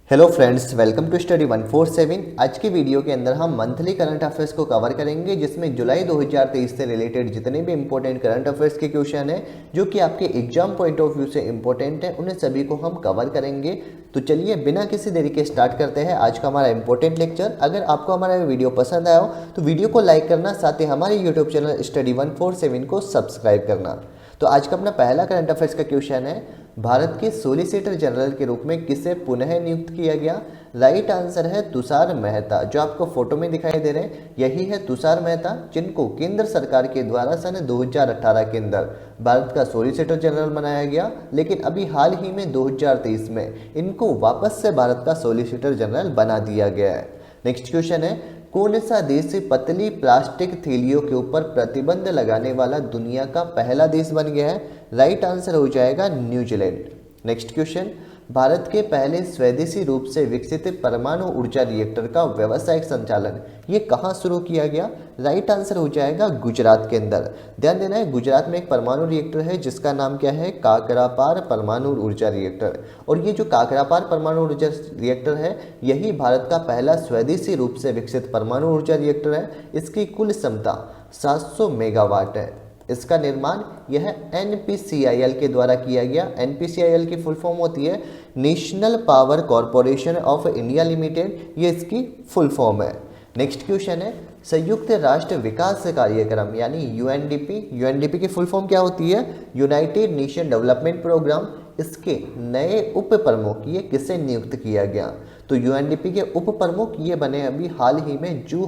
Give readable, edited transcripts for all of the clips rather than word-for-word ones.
Hello friends, welcome to study 147। आज की video के अंदर हम मंथली करंट अफेयर्स को कवर करेंगे, जिसमें जुलाई 2023 से रिलेटेड जितने भी इंपॉर्टेंट करंट अफेयर्स के क्वेश्चन हैं जो कि आपके एग्जाम पॉइंट ऑफ व्यू से इंपॉर्टेंट हैं, उन्हें सभी को हम कवर करेंगे। तो चलिए बिना किसी देरी के स्टार्ट करते हैं आज का हमारा इंपॉर्टेंट लेक्चर। अगर आपको हमारा वीडियो पसंद आया हो तो वीडियो को लाइक करना, साथ ही हमारे यूट्यूब चैनल स्टडी 147 को सब्सक्राइब करना। तो आज का अपना पहला करंट अफेयर्स का क्वेश्चन है, भारत के सॉलिसिटर जनरल के रूप में किसे पुनः नियुक्त किया गया? राइट आंसर है तुषार मेहता। जो आपको फोटो में दिखाई दे रहे हैं यही है तुषार मेहता, जिनको केंद्र सरकार के द्वारा सन 2018 के अंदर भारत का सॉलिसिटर जनरल बनाया गया, लेकिन अभी हाल ही में 2023 में इनको वापस से भारत का सॉलिसिटर जनरल बना दिया गया है। नेक्स्ट क्वेश्चन है, कौन सा देश पतली प्लास्टिक थैलियों के ऊपर प्रतिबंध लगाने वाला दुनिया का पहला देश बन गया है? राइट आंसर हो जाएगा न्यूजीलैंड। नेक्स्ट क्वेश्चन, भारत के पहले स्वदेशी रूप से विकसित परमाणु ऊर्जा रिएक्टर का व्यावसायिक संचालन ये कहाँ शुरू किया गया? राइट आंसर हो जाएगा गुजरात के अंदर। ध्यान देना है, गुजरात में एक परमाणु रिएक्टर है जिसका नाम क्या है? काकरापार परमाणु ऊर्जा रिएक्टर। और ये जो काकरापार परमाणु ऊर्जा रिएक्टर है यही भारत का पहला स्वदेशी रूप से विकसित परमाणु ऊर्जा रिएक्टर है। इसकी कुल क्षमता 700 मेगावाट है। इसका निर्माण यह NPCIL के द्वारा किया गया। NPCIL की फुल फॉर्म होती है national power corporation of India limited, ये इसकी फुल फॉर्म है। नेक्स्ट क्वेश्चन है, संयुक्त राष्ट्र विकास कार्यक्रम यानी UNDP की फुल फॉर्म क्या होती है? United Nation Development Programme. इसके नए उप प्रमुख ये किसे नियुक्त किया गया? तो UNDP के उप प्रमुख ये बने अभी हाल ही में जू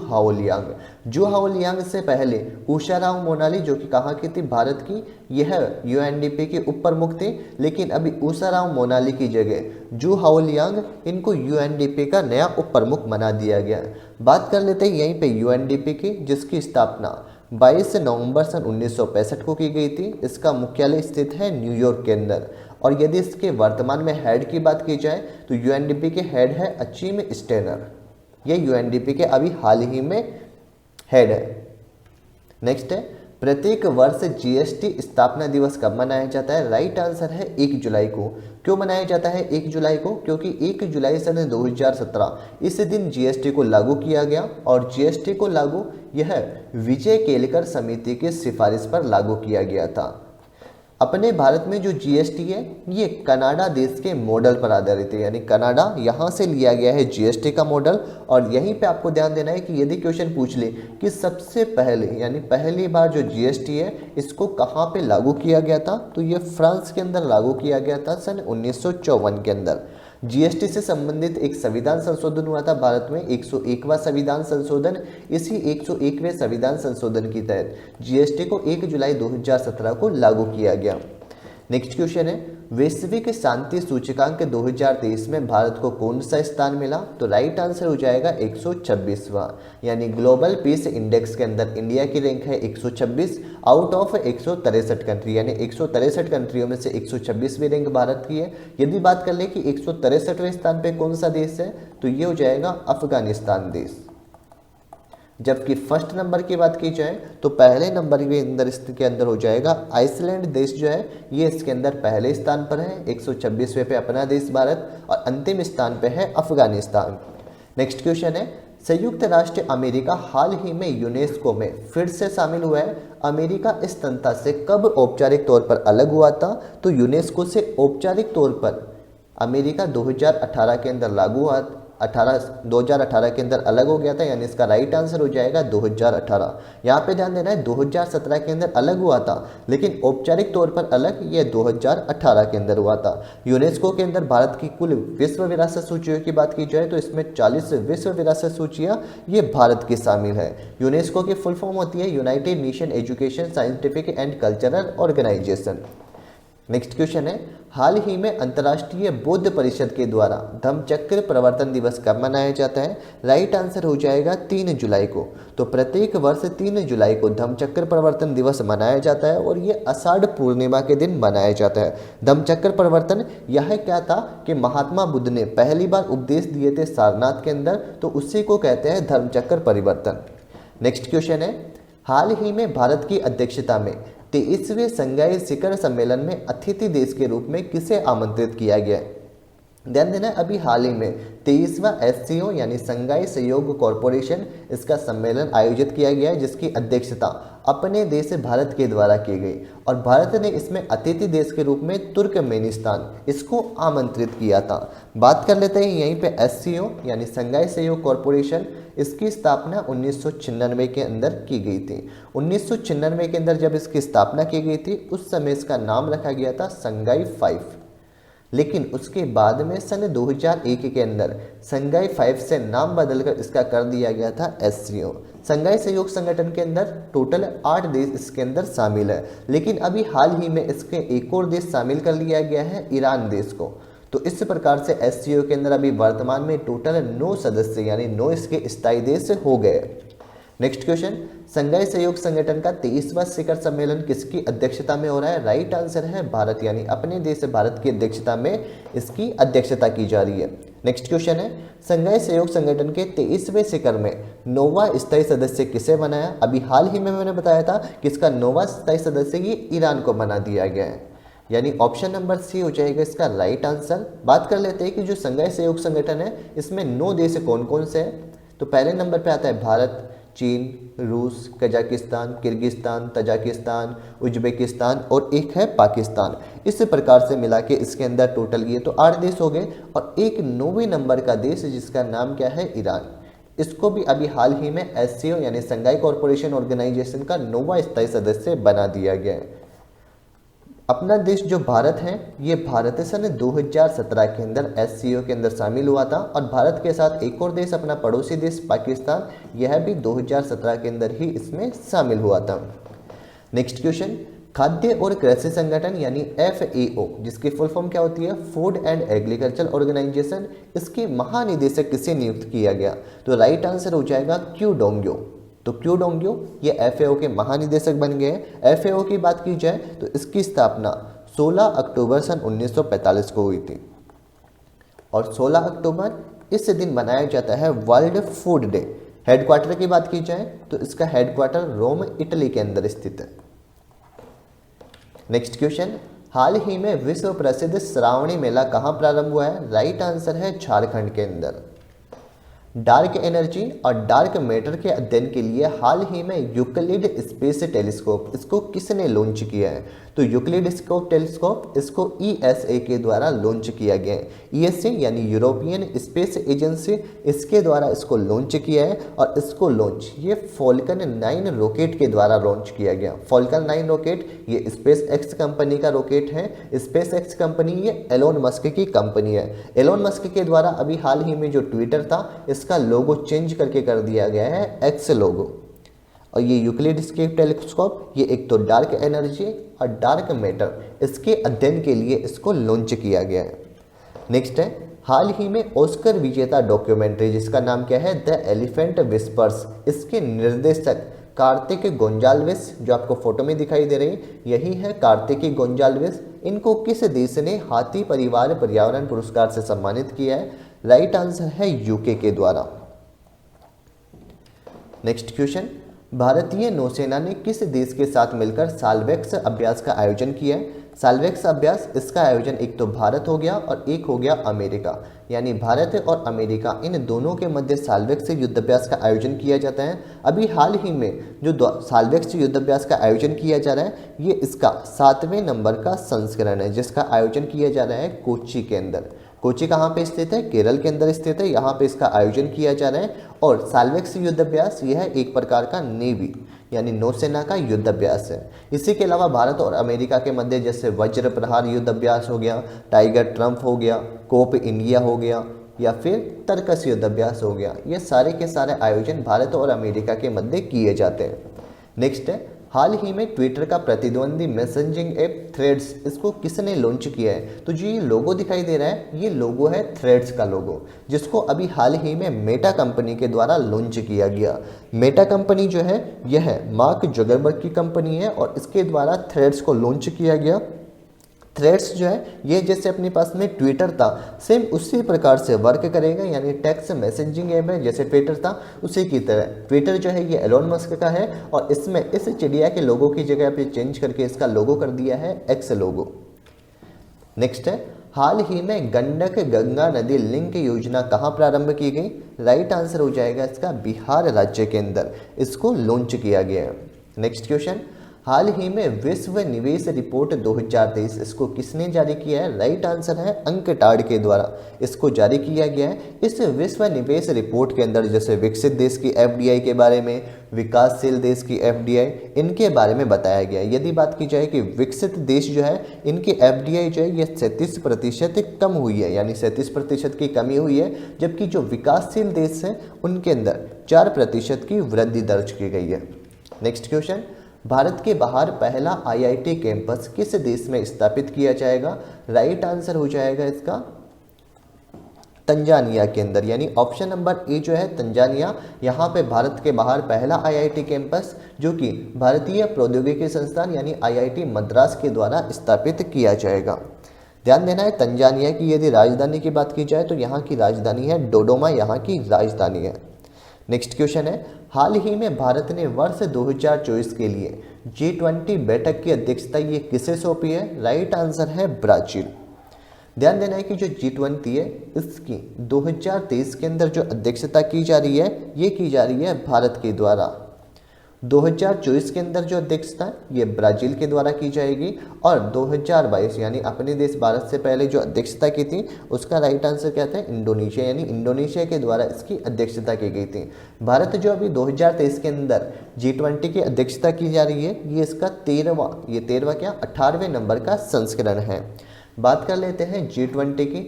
हाओलियांग से पहले उषाराव मोनाली, जो कि कहाँ की थी? भारत की, यह UNDP के उप प्रमुख थे। लेकिन अभी उषाराव मोनाली की जगह जू हाओलियांग, इनको UNDP का नया उप प्रमुख बना दिया गया। बात कर लेते हैं यहीं पे UNDP की, जिसकी स्थापना 22 नवंबर सन 1965 को की गई थी। इसका मुख्यालय स्थित है न्यूयॉर्क के अंदर। और यदि इसके वर्तमान में हेड की बात की जाए तो UNDP के हेड है अचीम स्टेनर। ये UNDP के अभी हाल ही में हेड है। नेक्स्ट है, प्रत्येक वर्ष GST स्थापना दिवस कब मनाया जाता है? राइट आंसर है 1 जुलाई को। क्यों मनाया जाता है 1 जुलाई को? क्योंकि 1 जुलाई सन 2017 इस दिन GST को लागू किया गया। और GST को लागू यह विजय केलकर समिति की सिफारिश पर लागू किया गया था। अपने भारत में जो GST है ये कनाडा देश के मॉडल पर आधारित है, यानी कनाडा यहाँ से लिया गया है GST का मॉडल। और यहीं पे आपको ध्यान देना है कि यदि क्वेश्चन पूछ ले कि सबसे पहले यानी पहली बार जो GST है इसको कहाँ पे लागू किया गया था, तो ये फ्रांस के अंदर लागू किया गया था सन 1954 के अंदर। GST से संबंधित एक संविधान संशोधन हुआ था भारत में, 101वां संविधान संशोधन। इसी 101वें संविधान संशोधन के तहत GST को 1 जुलाई 2017 को लागू किया गया। नेक्स्ट क्वेश्चन है, वैश्विक शांति सूचकांक 2023 में भारत को कौन सा स्थान मिला? तो राइट आंसर हो जाएगा 126वां, यानी ग्लोबल पीस इंडेक्स के अंदर इंडिया की रैंक है 126 आउट ऑफ 163 कंट्री, यानी 163 कंट्रियों में से 126वीं रैंक भारत की है। यदि बात कर ले कि 163वें स्थान पे कौन सा देश है, तो ये हो जाएगा अफगानिस्तान देश। जबकि फर्स्ट नंबर की बात की जाए तो पहले नंबर के अंदर हो जाएगा आइसलैंड देश, जो है ये इसके अंदर पहले स्थान पर है। 126वें पे अपना देश भारत, और अंतिम स्थान पे है अफगानिस्तान। नेक्स्ट क्वेश्चन है, संयुक्त राष्ट्र अमेरिका हाल ही में यूनेस्को में फिर से शामिल हुआ है। अमेरिका इस संस्था से कब औपचारिक तौर पर अलग हुआ था? तो यूनेस्को से औपचारिक तौर पर अमेरिका 2018 के अंदर लागू हुआ, 2018 के अंदर अलग हो गया था, यानी इसका राइट आंसर हो जाएगा 2018। यहाँ पे ध्यान देना है 2017 के अंदर अलग हुआ था, लेकिन औपचारिक तौर पर अलग ये 2018 के अंदर हुआ था। यूनेस्को के अंदर भारत की कुल विश्व विरासत सूचियों की बात की जाए तो इसमें 40 विश्व विरासत सूचियाँ ये भारत की शामिल है। यूनेस्को की फुल फॉर्म होती है United Nation Education Scientific and Cultural Organisation. Next question है, हाल ही में अंतर्राष्ट्रीय बौद्ध परिषद के द्वारा धम्मचक्र प्रवर्तन दिवस कब मनाया जाता है? राइट आंसर हो जाएगा 3 जुलाई को। तो प्रत्येक वर्ष 3 जुलाई को धम्मचक्र प्रवर्तन दिवस मनाया जाता है, और ये आषाढ़ पूर्णिमा के दिन मनाया जाता है। धम्मचक्र प्रवर्तन यह क्या था कि महात्मा बुद्ध ने पहली बार उपदेश दिए थे सारनाथ के अंदर, तो उसी को कहते हैं धर्मचक्र परिवर्तन। नेक्स्ट क्वेश्चन है, हाल ही में भारत की अध्यक्षता में 23वें संघाई शिखर सम्मेलन में अतिथि देश के रूप में किसे आमंत्रित किया गया है? ध्यान देना, अभी हाल ही में 23वां SCO यानी संघाई सहयोग कॉरपोरेशन इसका सम्मेलन आयोजित किया गया है, जिसकी अध्यक्षता अपने देश भारत के द्वारा की गई और भारत ने इसमें अतिथि देश के रूप में तुर्कमेनिस्तान इसको आमंत्रित किया था। बात कर लेते हैं यहीं पे SCO यानी संघाई सहयोग कॉरपोरेशन, इसकी स्थापना 1996 के अंदर की गई थी। 1996 के अंदर जब इसकी स्थापना की गई थी उस समय इसका नाम रखा गया था संघाई 5, लेकिन उसके बाद में सन 2001 के अंदर संघाई 5 से नाम बदलकर इसका कर दिया गया था SCO। संघाई सहयोग संगठन के अंदर टोटल 8 देश इसके अंदर शामिल है, लेकिन अभी हाल ही में इसके एक और देश शामिल कर लिया गया है, ईरान देश को। तो इस प्रकार से SCO के अंदर अभी वर्तमान में टोटल 9 सदस्य यानी 9 इसके स्थायी देश हो गए। नेक्स्ट क्वेश्चन, संघाई सहयोग संगठन का 23वां शिखर सम्मेलन किसकी अध्यक्षता में हो रहा है? राइट आंसर है भारत, यानी अपने देश भारत की अध्यक्षता में इसकी अध्यक्षता की जा रही है। नेक्स्ट क्वेश्चन है, संघाई सहयोग संगठन के 23वें शिखर में 9वां स्थायी सदस्य किसे बनाया? अभी हाल ही में मैंने बताया था कि इसका 9वां स्थायी सदस्य ये ईरान को बना दिया गया है, यानी ऑप्शन नंबर सी हो जाएगा इसका राइट आंसर। बात कर लेते हैं कि जो संघाई सहयोग संगठन है इसमें 9 देश कौन कौन से हैं। तो पहले नंबर पे आता है भारत, चीन, रूस, कजाकिस्तान, किर्गिस्तान, तजाकिस्तान, उज्बेकिस्तान और एक है पाकिस्तान। इस प्रकार से मिला के इसके अंदर टोटल ये तो 8 देश हो गए और एक 9वें नंबर का देश जिसका नाम क्या है? ईरान। इसको भी अभी हाल ही में SCO यानी संघाई कॉरपोरेशन ऑर्गेनाइजेशन का 9वां स्थायी सदस्य बना दिया गया है। अपना देश जो भारत है ये भारत सन 2017 के अंदर SCO के अंदर शामिल हुआ था और भारत के साथ एक और देश अपना पड़ोसी देश पाकिस्तान, यह भी 2017 के अंदर ही इसमें शामिल हुआ था। नेक्स्ट क्वेश्चन, खाद्य और कृषि संगठन यानी FAO जिसकी फुल फॉर्म क्या होती है? फूड एंड एग्रीकल्चर ऑर्गेनाइजेशन, इसके महानिदेशक किसे नियुक्त किया गया? तो राइट आंसर हो जाएगा क्यू डोंग्यो। तो क्यू डोंग्यो ये FAO के महानिदेशक बन गए हैं। FAO की बात की जाए तो इसकी स्थापना 16 अक्टूबर सन 1945 को हुई थी और 16 अक्टूबर इस दिन मनाया जाता है वर्ल्ड फूड डे। हेडक्वार्टर की बात की जाए तो इसका हेडक्वार्टर रोम, इटली के अंदर स्थित है। नेक्स्ट क्वेश्चन, हाल ही में विश्व प्रसिद्ध श्रावणी मेला कहाँ प्रारंभ हुआ है? राइट आंसर है झारखंड के अंदर। डार्क एनर्जी और डार्क मैटर के अध्ययन के लिए हाल ही में यूक्लिड स्पेस टेलीस्कोप इसको किसने लॉन्च किया है? तो यूक्लिड स्कोप टेलीस्कोप इसको ESA के द्वारा लॉन्च किया गया है। ESA यानी यूरोपियन स्पेस एजेंसी, इसके द्वारा इसको लॉन्च किया है और इसको लॉन्च ये फॉल्कन 9 रॉकेट के द्वारा लॉन्च किया गया। फॉल्कन 9 रॉकेट ये SpaceX कंपनी का रॉकेट है। SpaceX कंपनी ये एलोन मस्क की कंपनी है। एलोन मस्क के द्वारा अभी हाल ही में जो ट्विटर था इसका लोगो चेंज करके कर दिया गया है X लोगो। और ये यूक्लिड स्केप टेलीस्कोप ये एक तो डार्क एनर्जी और डार्क मैटर इसके अध्ययन के लिए इसको लॉन्च किया गया है। नेक्स्ट है, हाल ही में ऑस्कर विजेता डॉक्यूमेंट्री जिसका नाम क्या है? द एलिफेंट विस्पर्स, इसके निर्देशक कार्तिक गोंजाल्विस, जो आपको फोटो में दिखाई दे रही यही है कार्तिक गोंजाल्विस। इनको किस देश ने हाथी परिवार पर्यावरण पुरस्कार से सम्मानित किया है? राइट आंसर है यूके के द्वारा। नेक्स्ट क्वेश्चन, भारतीय नौसेना ने किस देश के साथ मिलकर साल्वेक्स अभ्यास का आयोजन किया है? साल्वेक्स अभ्यास इसका आयोजन एक तो भारत हो गया और एक हो गया अमेरिका, यानी भारत और अमेरिका इन दोनों के मध्य साल्वेक्स युद्धाभ्यास का आयोजन किया जाता है। अभी हाल ही में जो साल्वेक्स युद्धाभ्यास का आयोजन किया जा रहा है ये इसका 7वें नंबर का संस्करण है, जिसका आयोजन किया जा रहा है कोच्चि के अंदर। कोच्चि कहाँ पे स्थित है? केरल के अंदर स्थित है। यहाँ पे इसका आयोजन किया जा रहा है और साल्वेक्स युद्धाभ्यास यह एक प्रकार का नेवी यानी नौसेना का युद्धाभ्यास है। इसी के अलावा भारत और अमेरिका के मध्य जैसे वज्र प्रहार युद्धाभ्यास हो गया, टाइगर ट्रम्प हो गया, कोप इंडिया हो गया या फिर तर्कस युद्धाभ्यास हो गया, ये सारे के सारे आयोजन भारत और अमेरिका के मध्य किए जाते हैं। नेक्स्ट है, हाल ही में ट्विटर का प्रतिद्वंदी मैसेजिंग ऐप थ्रेड्स इसको किसने लॉन्च किया है? तो जो ये लोगो दिखाई दे रहा है ये लोगो है थ्रेड्स का लोगो, जिसको अभी हाल ही में मेटा कंपनी के द्वारा लॉन्च किया गया। मेटा कंपनी जो है यह मार्क जुकरबर्ग की कंपनी है और इसके द्वारा थ्रेड्स को लॉन्च किया गया। थ्रेड्स जो है ये जैसे अपने पास में ट्विटर था सेम उसी प्रकार से वर्क करेगा, यानी टेक्स्ट मैसेजिंग ऐप है जैसे ट्विटर था उसी की तरह। ट्विटर जो है ये एलोन मस्क का है और इसमें इस चिड़िया के लोगो की जगह पे चेंज करके इसका लोगो कर दिया है एक्स लोगो। नेक्स्ट है, हाल ही में गंडक गंगा नदी लिंक योजना कहाँ प्रारंभ की गई? राइट आंसर हो जाएगा इसका बिहार राज्य के अंदर इसको लॉन्च किया गया है। नेक्स्ट क्वेश्चन, हाल ही में विश्व निवेश रिपोर्ट 2023 इसको किसने जारी किया है? राइट आंसर है अंकटाड के द्वारा इसको जारी किया गया है। इस विश्व निवेश रिपोर्ट के अंदर जैसे विकसित देश की एफडीआई के बारे में, विकासशील देश की एफडीआई, इनके बारे में बताया गया है। यदि बात की जाए कि विकसित देश जो है इनकी एफडीआई जो है ये 37% कम हुई है, यानी 37% की कमी हुई है, जबकि जो विकासशील देश हैं उनके अंदर 4% की वृद्धि दर्ज की गई है। नेक्स्ट क्वेश्चन, भारत के बाहर पहला आईआईटी कैंपस किस देश में स्थापित किया जाएगा? राइट आंसर हो जाएगा इसका तंजानिया के अंदर, यानी ऑप्शन नंबर ए जो है तंजानिया, यहाँ पे भारत के बाहर पहला आईआईटी कैंपस जो कि भारतीय प्रौद्योगिकी संस्थान यानी आईआईटी मद्रास के द्वारा स्थापित किया जाएगा। ध्यान देना है तंजानिया की यदि राजधानी की बात की जाए तो यहाँ की राजधानी है डोडोमा, यहाँ की राजधानी है। नेक्स्ट क्वेश्चन है, हाल ही में भारत ने वर्ष 2024 के लिए G20 बैठक की अध्यक्षता ये किसे सौंपी है? राइट आंसर है ब्राजील। ध्यान देना है कि जो G20 है इसकी 2023 के अंदर जो अध्यक्षता की जा रही है ये की जा रही है भारत के द्वारा। 2024 के अंदर जो अध्यक्षता ये ब्राजील के द्वारा की जाएगी और 2022 यानी अपने देश भारत से पहले जो अध्यक्षता की थी उसका राइट आंसर क्या था? इंडोनेशिया, यानी इंडोनेशिया के द्वारा इसकी अध्यक्षता की गई थी। भारत जो अभी 2023 के अंदर G20 की अध्यक्षता की जा रही है ये इसका 18वें नंबर का संस्करण है। बात कर लेते हैं G20 की।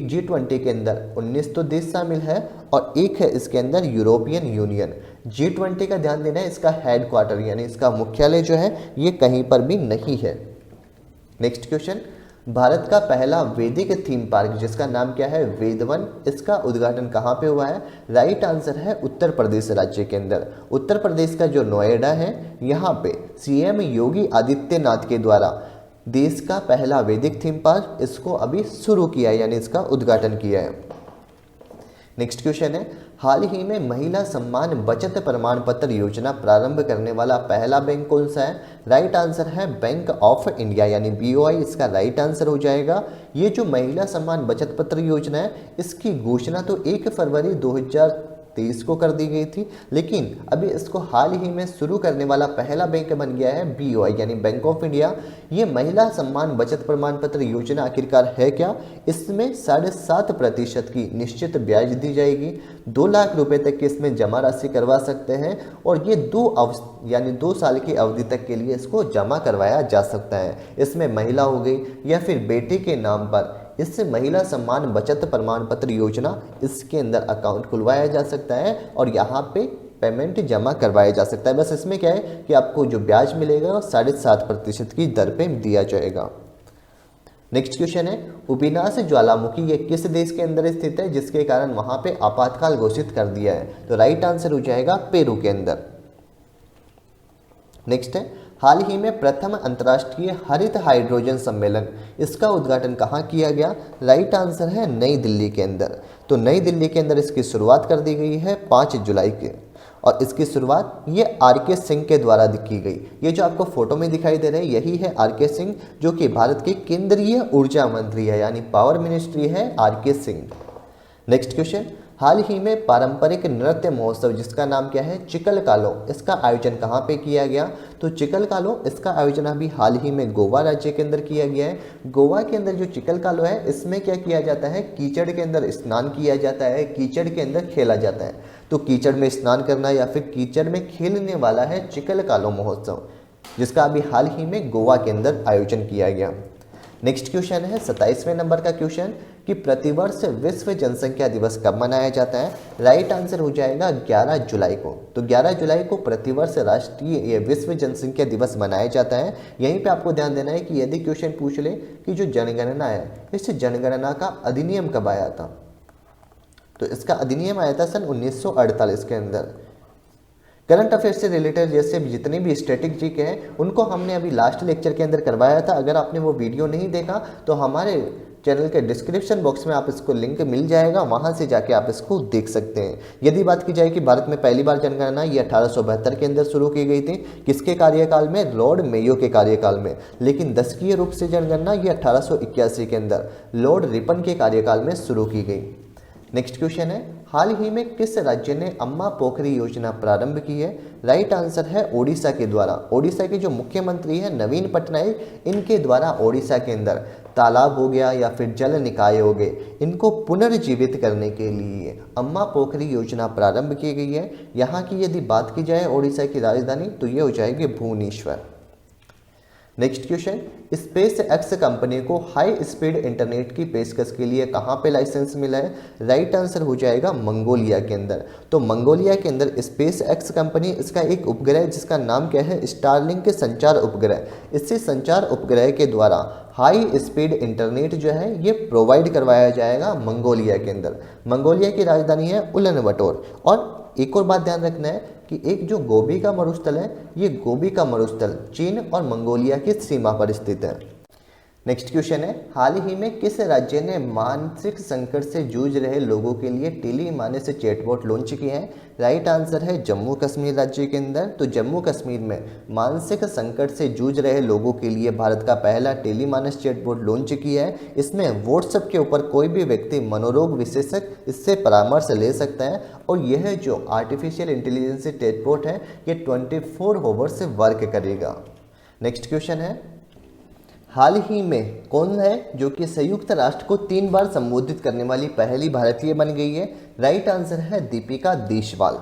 G20 के अंदर 19 तो देश शामिल है और एक है इसके अंदर यूरोपियन यूनियन। G20 का ध्यान देना है इसका हेडक्वार्टर यानी इसका मुख्यालय जो है ये कहीं पर भी नहीं है। नेक्स्ट क्वेश्चन, भारत का पहला वैदिक थीम पार्क जिसका नाम क्या है? वेदवन, इसका उद्घाटन कहाँ पे हुआ है? राइट आंसर है उत्तर प्रदेश राज्य के अंदर। उत्तर प्रदेश का जो नोएडा है यहाँ पे सीएम योगी आदित्यनाथ के द्वारा देश का पहला वैदिक थीम पार्क इसको अभी शुरू किया है, यानी इसका उद्घाटन किया है। नेक्स्ट क्वेश्चन है, हाल ही में महिला सम्मान बचत प्रमाण पत्र योजना प्रारंभ करने वाला पहला बैंक कौन सा है? राइट आंसर है बैंक ऑफ इंडिया यानी बीओआई, इसका राइट आंसर हो जाएगा। ये जो महिला सम्मान बचत पत्र योजना है इसकी घोषणा तो 1 फरवरी 2023 को कर दी गई थी, लेकिन अभी इसको हाल ही में शुरू करने वाला पहला बैंक बन गया है बीओआई यानी बैंक ऑफ इंडिया। ये महिला सम्मान बचत प्रमाण पत्र योजना आखिरकार है क्या? इसमें 7.5% की निश्चित ब्याज दी जाएगी, 2 लाख रुपए तक की इसमें जमा राशि करवा सकते हैं और ये 2 साल की अवधि तक के लिए इसको जमा करवाया जा सकता है। इसमें महिला हो गई या फिर बेटे के नाम पर इससे महिला सम्मान बचत प्रमाण पत्र योजना इसके अंदर अकाउंट खुलवाया जा सकता है और यहाँ पे पेमेंट जमा करवाया जा सकता है। बस इसमें क्या है कि आपको जो ब्याज मिलेगा वो 7.5% की दर पे दिया जाएगा। नेक्स्ट क्वेश्चन है, उबिनास ज्वालामुखी ये किस देश के अंदर स्थित है जिसके कारण वहां पे आपातकाल घोषित कर दिया है? तो राइट आंसर हो जाएगा पेरू के अंदर। नेक्स्ट है, हाल ही में प्रथम अंतर्राष्ट्रीय हरित हाइड्रोजन सम्मेलन इसका उद्घाटन कहाँ किया गया? राइट आंसर है नई दिल्ली के अंदर। तो नई दिल्ली के अंदर इसकी शुरुआत कर दी गई है 5 जुलाई के और इसकी शुरुआत ये आर.के. सिंह के द्वारा की गई। ये जो आपको फोटो में दिखाई दे रहे हैं यही है आर.के. सिंह जो कि भारत के केंद्रीय ऊर्जा मंत्री है यानी पावर मिनिस्ट्री है आर.के. सिंह। नेक्स्ट क्वेश्चन, हाल ही में पारंपरिक नृत्य महोत्सव जिसका नाम क्या है? चिकलकालो, इसका आयोजन कहाँ पे किया गया? तो चिकलकालो इसका आयोजन अभी हाल ही में गोवा राज्य के अंदर किया गया है। गोवा के अंदर जो चिकलकालो है इसमें क्या किया जाता है? कीचड़ के अंदर स्नान किया जाता है, कीचड़ के अंदर खेला जाता है। तो कीचड़ में स्नान करना या फिर कीचड़ में खेलने वाला है चिकलकालो महोत्सव जिसका अभी हाल ही में गोवा के अंदर आयोजन किया गया। नेक्स्ट क्वेश्चन है 27वें नंबर का क्वेश्चन कि प्रतिवर्ष विश्व जनसंख्या दिवस कब मनाया जाता है? राइट आंसर हो जाएगा 11 जुलाई को। तो 11 जुलाई को प्रतिवर्ष राष्ट्रीय विश्व जनसंख्या दिवस मनाया जाता है। यहीं पे आपको ध्यान देना है कि यदि क्वेश्चन पूछ ले कि जो जनगणना है इस जनगणना का अधिनियम कब आया था? तो इसका अधिनियम आया था सन 1948 के अंदर। करंट अफेयर से रिलेटेड जैसे जितने भी स्टैटिस्टिक हैं उनको हमने अभी लास्ट लेक्चर के अंदर करवाया था। अगर आपने वो वीडियो नहीं देखा तो हमारे चैनल के डिस्क्रिप्शन बॉक्स में आप इसको लिंक मिल जाएगा, वहां से जाके आप इसको देख सकते हैं। यदि बात की जाए कि भारत में पहली बार जनगणना ये 1872 के अंदर शुरू की गई थी, किसके कार्यकाल में? लॉर्ड मेयो के कार्यकाल में। लेकिन दशकीय रूप से जनगणना ये 1881 के अंदर लॉर्ड रिपन के कार्यकाल में शुरू की गई। नेक्स्ट क्वेश्चन है, हाल ही में किस राज्य ने अम्मा पोखरी योजना प्रारंभ की है? राइट आंसर है ओडिशा के द्वारा। ओडिशा के जो मुख्यमंत्री हैं नवीन पटनायक, इनके द्वारा ओडिशा के अंदर तालाब हो गया या फिर जल निकाय हो गए, इनको पुनर्जीवित करने के लिए अम्मा पोखरी योजना प्रारंभ की गई है। यहाँ की यदि बात की जाए ओडिशा की राजधानी, तो ये हो जाएगी Bhubaneswar. Next question, space X company को हाई स्पीड इंटरनेट की पेशकश के लिए कहाँ पे लाइसेंस मिला है? राइट आंसर हो जाएगा मंगोलिया के अंदर। तो मंगोलिया के अंदर स्पेस एक्स कंपनी, इसका एक उपग्रह जिसका नाम क्या है? स्टारलिंक के संचार उपग्रह, इससे संचार उपग्रह के द्वारा हाई स्पीड इंटरनेट जो है ये प्रोवाइड करवाया जाएगा मंगोलिया के अंदर। मंगोलिया की राजधानी है उलानबाटर। और एक और बात ध्यान रखना है कि एक जो गोबी का मरुस्थल है, ये गोबी का मरुस्थल चीन और मंगोलिया की सीमा पर स्थित है। नेक्स्ट क्वेश्चन है, हाल ही में किस राज्य ने मानसिक संकट से जूझ रहे लोगों के लिए टेलीमानस चैटबॉट लॉन्च किए हैं? राइट आंसर है जम्मू कश्मीर राज्य के अंदर। तो जम्मू कश्मीर में मानसिक संकट से जूझ रहे लोगों के लिए भारत का पहला टेलीमानस चैटबॉट लॉन्च किया है। इसमें व्हाट्सएप के ऊपर कोई भी व्यक्ति मनोरोग विशेषज्ञ इससे परामर्श ले सकता है और यह जो आर्टिफिशियल इंटेलिजेंस चैटबॉट है ये 24 आवर्स से वर्क करेगा। नेक्स्ट क्वेश्चन है, हाल ही में कौन है जो कि संयुक्त राष्ट्र को 3 बार संबोधित करने वाली पहली भारतीय बन गई है? राइट आंसर है दीपिका देशवाल।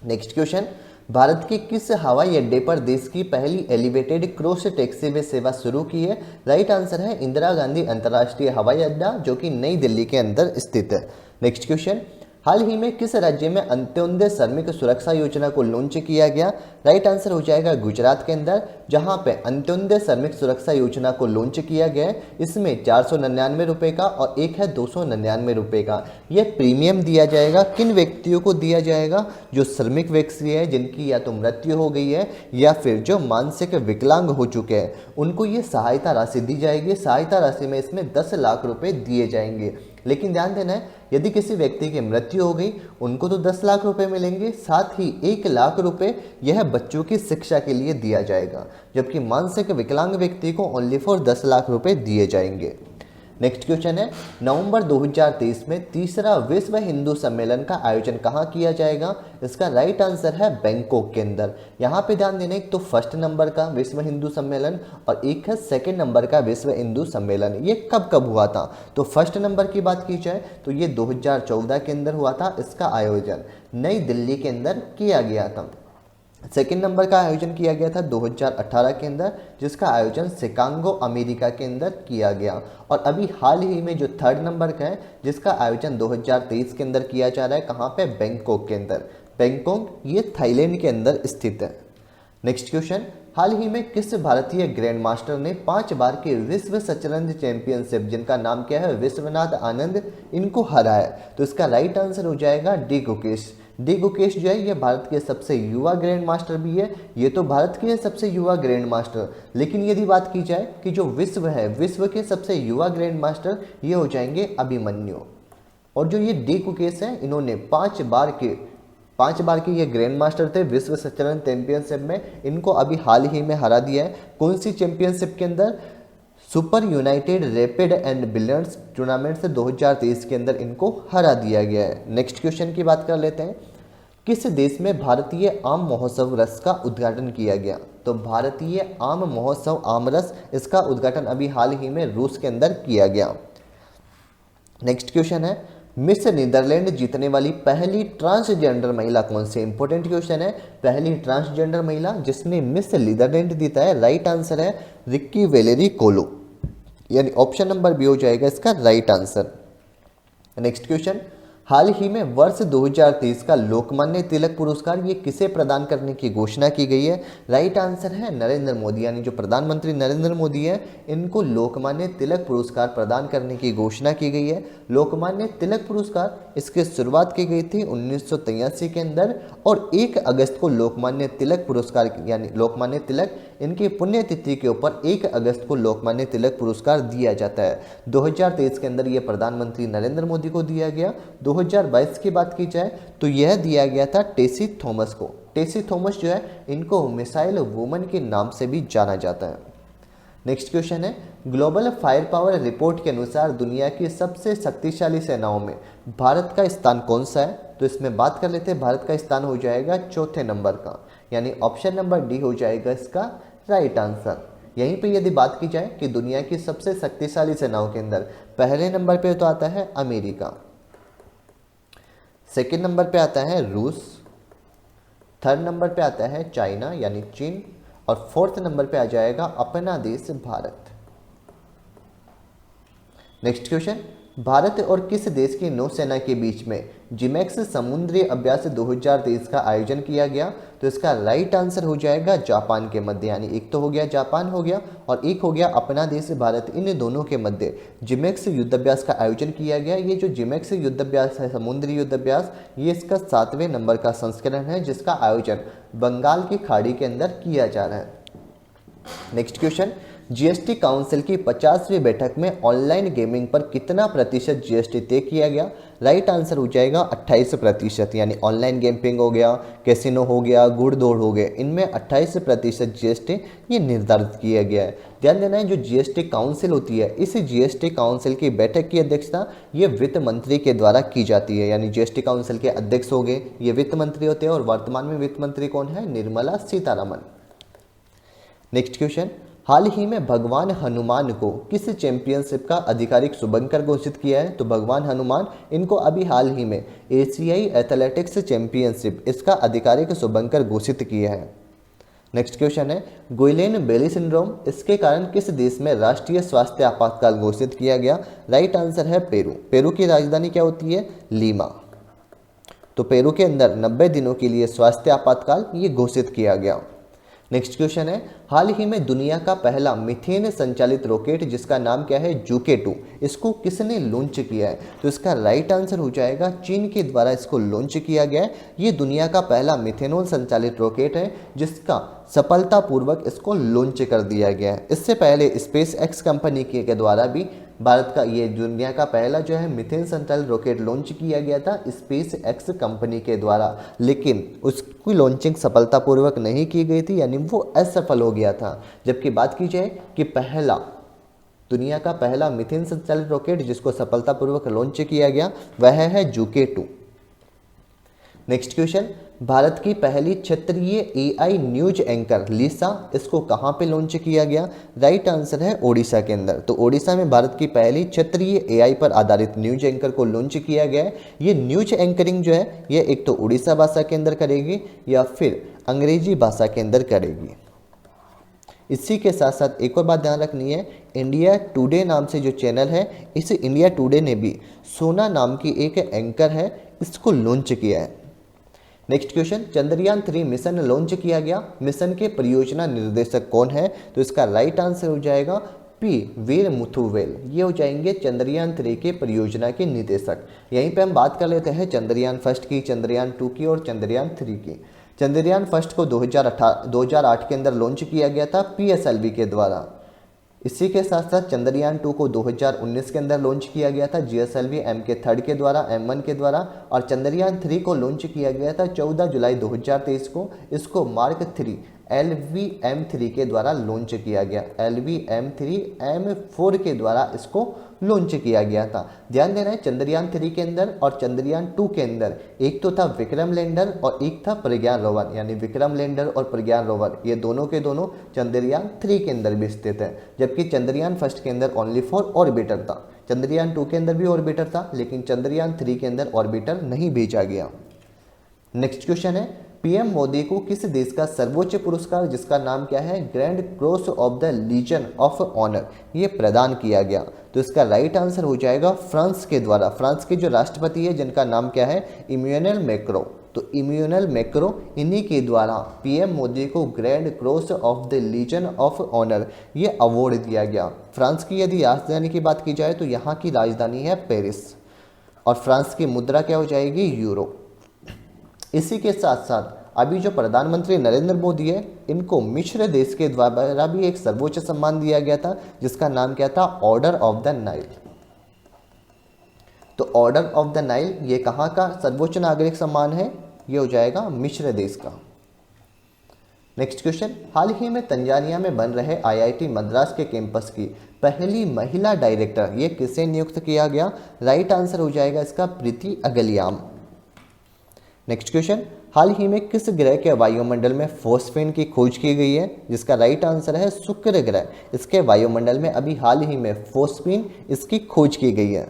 नेक्स्ट क्वेश्चन, भारत के किस हवाई अड्डे पर देश की पहली एलिवेटेड क्रॉस टैक्सीवे सेवा शुरू की है? राइट आंसर है इंदिरा गांधी अंतर्राष्ट्रीय हवाई अड्डा, जो कि नई दिल्ली के अंदर स्थित है। नेक्स्ट क्वेश्चन, हाल ही में किस राज्य में अंत्योदय श्रमिक सुरक्षा योजना को लॉन्च किया गया? राइट आंसर हो जाएगा गुजरात के अंदर, जहां पे अंत्योदय श्रमिक सुरक्षा योजना को लॉन्च किया गया है। इसमें 499 रुपये का और एक है 299 रुपये का यह प्रीमियम दिया जाएगा। किन व्यक्तियों को दिया जाएगा? जो श्रमिक व्यक्ति है जिनकी या तो मृत्यु हो गई है या फिर जो मानसिक विकलांग हो चुके हैं, उनको ये सहायता राशि दी जाएगी। सहायता राशि में इसमें 10 लाख रुपये दिए जाएंगे। लेकिन ध्यान देना है, यदि किसी व्यक्ति की मृत्यु हो गई उनको तो 10 लाख रुपए मिलेंगे, साथ ही 1 लाख रुपए यह बच्चों की शिक्षा के लिए दिया जाएगा, जबकि मानसिक विकलांग व्यक्ति को ओनली फॉर 10 लाख रुपए दिए जाएंगे। नेक्स्ट क्वेश्चन है, नवंबर 2023 में तीसरा विश्व हिंदू सम्मेलन का आयोजन कहाँ किया जाएगा? इसका राइट आंसर है बैंकॉक के अंदर। यहाँ पे ध्यान देने, एक तो फर्स्ट नंबर का विश्व हिंदू सम्मेलन और एक है सेकंड नंबर का विश्व हिंदू सम्मेलन। ये कब कब हुआ था? तो फर्स्ट नंबर की बात की जाए तो ये 2014 के अंदर हुआ था। इसका आयोजन नई दिल्ली के अंदर किया गया था। सेकेंड नंबर का आयोजन किया गया था 2018 के अंदर, जिसका आयोजन शिकागो अमेरिका के अंदर किया गया। और अभी हाल ही में जो थर्ड नंबर का है जिसका आयोजन 2023 के अंदर किया जा रहा है, कहाँ पे? बैंकॉक के अंदर। बैंकॉक ये थाईलैंड के अंदर स्थित है। नेक्स्ट क्वेश्चन, हाल ही में किस भारतीय ग्रैंड मास्टर ने 5 बार के विश्व शतरंज चैंपियनशिप, जिनका नाम क्या है? विश्वनाथ आनंद, इनको हराया? तो इसका राइट आंसर हो जाएगा डी गुकेश। डी गुकेश जो है ये भारत के सबसे युवा ग्रैंड मास्टर भी है। ये तो भारत के सबसे युवा ग्रैंड मास्टर, लेकिन यदि बात की जाए कि जो विश्व है, विश्व के सबसे युवा ग्रैंड मास्टर ये हो जाएंगे अभिमन्यु। और जो ये डी गुकेश है, इन्होंने 5 बार के ये ग्रैंड मास्टर थे विश्व शतरंज चैंपियनशिप में। इनको अभी हाल ही में हरा दिया है। कौन सी चैंपियनशिप के अंदर? Super United rapid and billiards tournament से 2023 के अंदर इनको हरा दिया गया है। नेक्स्ट क्वेश्चन की बात कर लेते हैं, किस देश में भारतीय आम महोत्सव रस का उद्घाटन किया गया? तो भारतीय आम महोत्सव आमरस, इसका उद्घाटन अभी हाल ही में रूस के अंदर किया गया। नेक्स्ट क्वेश्चन है, मिस नीदरलैंड जीतने वाली पहली ट्रांसजेंडर महिला कौन सी? इंपॉर्टेंट क्वेश्चन है। पहली ट्रांसजेंडर महिला जिसने मिस नीदरलैंड जीता है, राइट आंसर है रिक्की वेलेरी कोलो, यानी ऑप्शन नंबर बी हो जाएगा इसका राइट आंसर। नेक्स्ट क्वेश्चन, हाल ही में वर्ष 2023 का लोकमान्य तिलक पुरस्कार ये किसे प्रदान करने की घोषणा की गई है? राइट आंसर है नरेंद्र मोदी, यानी जो प्रधानमंत्री नरेंद्र मोदी है इनको लोकमान्य तिलक पुरस्कार प्रदान करने की घोषणा की गई है। लोकमान्य तिलक पुरस्कार इसकी शुरुआत की गई थी 1983 के अंदर और 1 अगस्त को लोकमान्य तिलक पुरस्कार यानी लोकमान्य तिलक इनकी पुण्यतिथि के ऊपर 1 अगस्त को लोकमान्य तिलक पुरस्कार दिया जाता है। 2023 के अंदर यह प्रधानमंत्री नरेंद्र मोदी को दिया गया। 2022 की बात की जाए तो यह दिया गया था टेसी थॉमस को। टेसी थॉमस जो है इनको मिसाइल वुमन के नाम से भी जाना जाता है। नेक्स्ट क्वेश्चन है, ग्लोबल फायर पावर रिपोर्ट के अनुसार दुनिया की सबसे शक्तिशाली सेनाओं में भारत का स्थान कौन सा है? तो इसमें बात कर लेते हैं, भारत का स्थान हो जाएगा 4थे नंबर का, यानी ऑप्शन नंबर डी हो जाएगा इसका राइट आंसर। यहीं पे यदि बात की जाए कि दुनिया की सबसे शक्तिशाली सेनाओं के अंदर पहले नंबर पे तो आता है अमेरिका, सेकंड नंबर पे आता है रूस, थर्ड नंबर पे आता है चाइना यानी चीन और फोर्थ नंबर पे आ जाएगा अपना देश भारत। नेक्स्ट क्वेश्चन, भारत और किस देश की नौसेना के बीच में जिमेक्स समुद्री अभ्यास 2023 का आयोजन किया गया? तो इसका राइट आंसर हो जाएगा जापान के मध्य, यानी एक तो हो गया जापान हो गया और एक हो गया अपना देश भारत। इन दोनों के मध्य जिमेक्स युद्धाभ्यास का आयोजन किया गया। ये जो जिमेक्स युद्धाभ्यास है, समुद्री युद्धाभ्यास, ये इसका 7वें नंबर का संस्करण है जिसका आयोजन बंगाल की खाड़ी के अंदर किया जा रहा है। नेक्स्ट क्वेश्चन, जीएसटी काउंसिल की 50वीं बैठक में ऑनलाइन गेमिंग पर कितना प्रतिशत जीएसटी तय किया गया? राइट आंसर हो जाएगा 28%, यानी ऑनलाइन गेमिंग हो गया, कैसीनो हो गया, गुड़ दौड़ हो गए, इनमें 28% जीएसटी ये निर्धारित किया गया है। ध्यान देना है, जो जीएसटी काउंसिल होती है, इस जीएसटी काउंसिल की बैठक की अध्यक्षता ये वित्त मंत्री के द्वारा की जाती है, यानी जीएसटी काउंसिल के अध्यक्ष हो गए ये वित्त मंत्री होते हैं और वर्तमान में वित्त मंत्री कौन है? निर्मला सीतारमण। नेक्स्ट क्वेश्चन, हाल ही में भगवान हनुमान को किस चैंपियनशिप का आधिकारिक शुभंकर घोषित किया है? तो भगवान हनुमान इनको अभी हाल ही में एशियाई एथलेटिक्स चैंपियनशिप इसका आधिकारिक शुभंकर घोषित किया है। नेक्स्ट क्वेश्चन है, गुइलेन बेली सिंड्रोम इसके कारण किस देश में राष्ट्रीय स्वास्थ्य आपातकाल घोषित किया गया? राइट आंसर है पेरू। पेरू की राजधानी क्या होती है? लीमा। तो पेरू के अंदर 90 दिनों के लिए स्वास्थ्य आपातकाल ये घोषित किया गया। नेक्स्ट क्वेश्चन है, हाल ही में दुनिया का पहला मीथेन संचालित रॉकेट जिसका नाम क्या है? जूके 2, इसको किसने लॉन्च किया है? तो इसका राइट आंसर हो जाएगा चीन के द्वारा इसको लॉन्च किया गया है। ये दुनिया का पहला मिथेनॉल संचालित रॉकेट है जिसका सफलतापूर्वक इसको लॉन्च कर दिया गया है। इससे पहले स्पेस एक्स कंपनी के द्वारा भी भारत का ये दुनिया का पहला जो है मीथेन संचालित रॉकेट लॉन्च किया गया था स्पेस एक्स कंपनी के द्वारा, लेकिन उसकी लॉन्चिंग सफलतापूर्वक नहीं की गई थी, यानी वो असफल हो गया था। जबकि बात की जाए कि दुनिया का पहला मीथेन संचालित रॉकेट जिसको सफलतापूर्वक लॉन्च किया गया वह है जूके 2। नेक्स्ट क्वेश्चन, भारत की पहली क्षेत्रीय एआई न्यूज एंकर लिसा इसको कहां पे लॉन्च किया गया? राइट आंसर है ओडिशा के अंदर। तो ओडिशा में भारत की पहली क्षेत्रीय एआई पर आधारित न्यूज एंकर को लॉन्च किया गया है। ये न्यूज एंकरिंग जो है ये एक तो उड़ीसा भाषा के अंदर करेगी या फिर अंग्रेजी भाषा के अंदर करेगी। इसी के साथ साथ एक और बात ध्यान रखनी है, इंडिया टुडे नाम से जो चैनल है इस इंडिया टुडे ने भी सोना नाम की एक एंकर है इसको लॉन्च किया है। Next question, Chandrayaan 3 mission launch किया गया, मिशन के परियोजना निर्देशक कौन है? तो इसका राइट आंसर हो जाएगा पी वीर मुथुवेल। ये हो जाएंगे चंद्रयान 3 के परियोजना के निदेशक। यहीं पे हम बात कर लेते हैं चंद्रयान फर्स्ट की, चंद्रयान 2 की और चंद्रयान 3 की। चंद्रयान फर्स्ट को 2008 के अंदर लॉन्च किया गया था पीएसएलवी के द्वारा। इसी के साथ साथ चंद्रयान 2 को 2019 के अंदर लॉन्च किया गया था जीएसएलवी MK3 के द्वारा, M1 के द्वारा, और चंद्रयान 3 को लॉन्च किया गया था 14 जुलाई 2023 को। इसको मार्क 3 LVM3 के द्वारा लॉन्च किया गया, LVM3 M4 के द्वारा इसको लॉन्च किया गया था। ध्यान देना है, चंद्रयान 3 के अंदर और चंद्रयान 2 के अंदर एक तो था विक्रम लैंडर और एक था प्रज्ञान रोवर, यानी विक्रम लैंडर और प्रज्ञान रोवर ये दोनों के दोनों चंद्रयान 3 के अंदर भी स्थित है। जबकि चंद्रयान फर्स्ट के अंदर ओनली फॉर ऑर्बिटर था, चंद्रयान 2 के अंदर भी ऑर्बिटर था लेकिन चंद्रयान 3 के अंदर ऑर्बिटर नहीं भेजा गया। नेक्स्ट क्वेश्चन है, पीएम मोदी को किस देश का सर्वोच्च पुरस्कार जिसका नाम क्या है grand cross of the legion of honour ये प्रदान किया गया? तो इसका राइट आंसर हो जाएगा फ्रांस के द्वारा। फ्रांस के जो राष्ट्रपति है जिनका नाम क्या है इमैनुअल मैक्रो। तो इमैनुअल मैक्रो इन्हीं के द्वारा पीएम मोदी को grand cross of the legion of honour ये अवार्ड दिया गया। फ्रांस की यदि राजधानी की बात की जाए तो यहाँ की राजधानी है पेरिस और फ्रांस की मुद्रा क्या हो जाएगी यूरो। इसी के साथ साथ अभी जो प्रधानमंत्री नरेंद्र मोदी है इनको मिस्र देश के द्वारा भी एक सर्वोच्च सम्मान दिया गया था जिसका नाम क्या था ऑर्डर ऑफ द नाइल। तो ऑर्डर ऑफ द नाइल ये कहाँ का सर्वोच्च नागरिक सम्मान है? ये हो जाएगा मिस्र देश का। नेक्स्ट क्वेश्चन, हाल ही में तंजानिया में बन रहे आईआईटी मद्रास के कैंपस की पहली महिला डायरेक्टर ये किसे नियुक्त किया गया? राइट आंसर हो जाएगा इसका प्रीति अगलियाम। नेक्स्ट क्वेश्चन, हाल ही में किस ग्रह के वायुमंडल में फॉस्फेन की खोज की गई है? जिसका राइट आंसर है शुक्र ग्रह। इसके वायुमंडल में अभी हाल ही में फॉस्फेन इसकी खोज की गई है।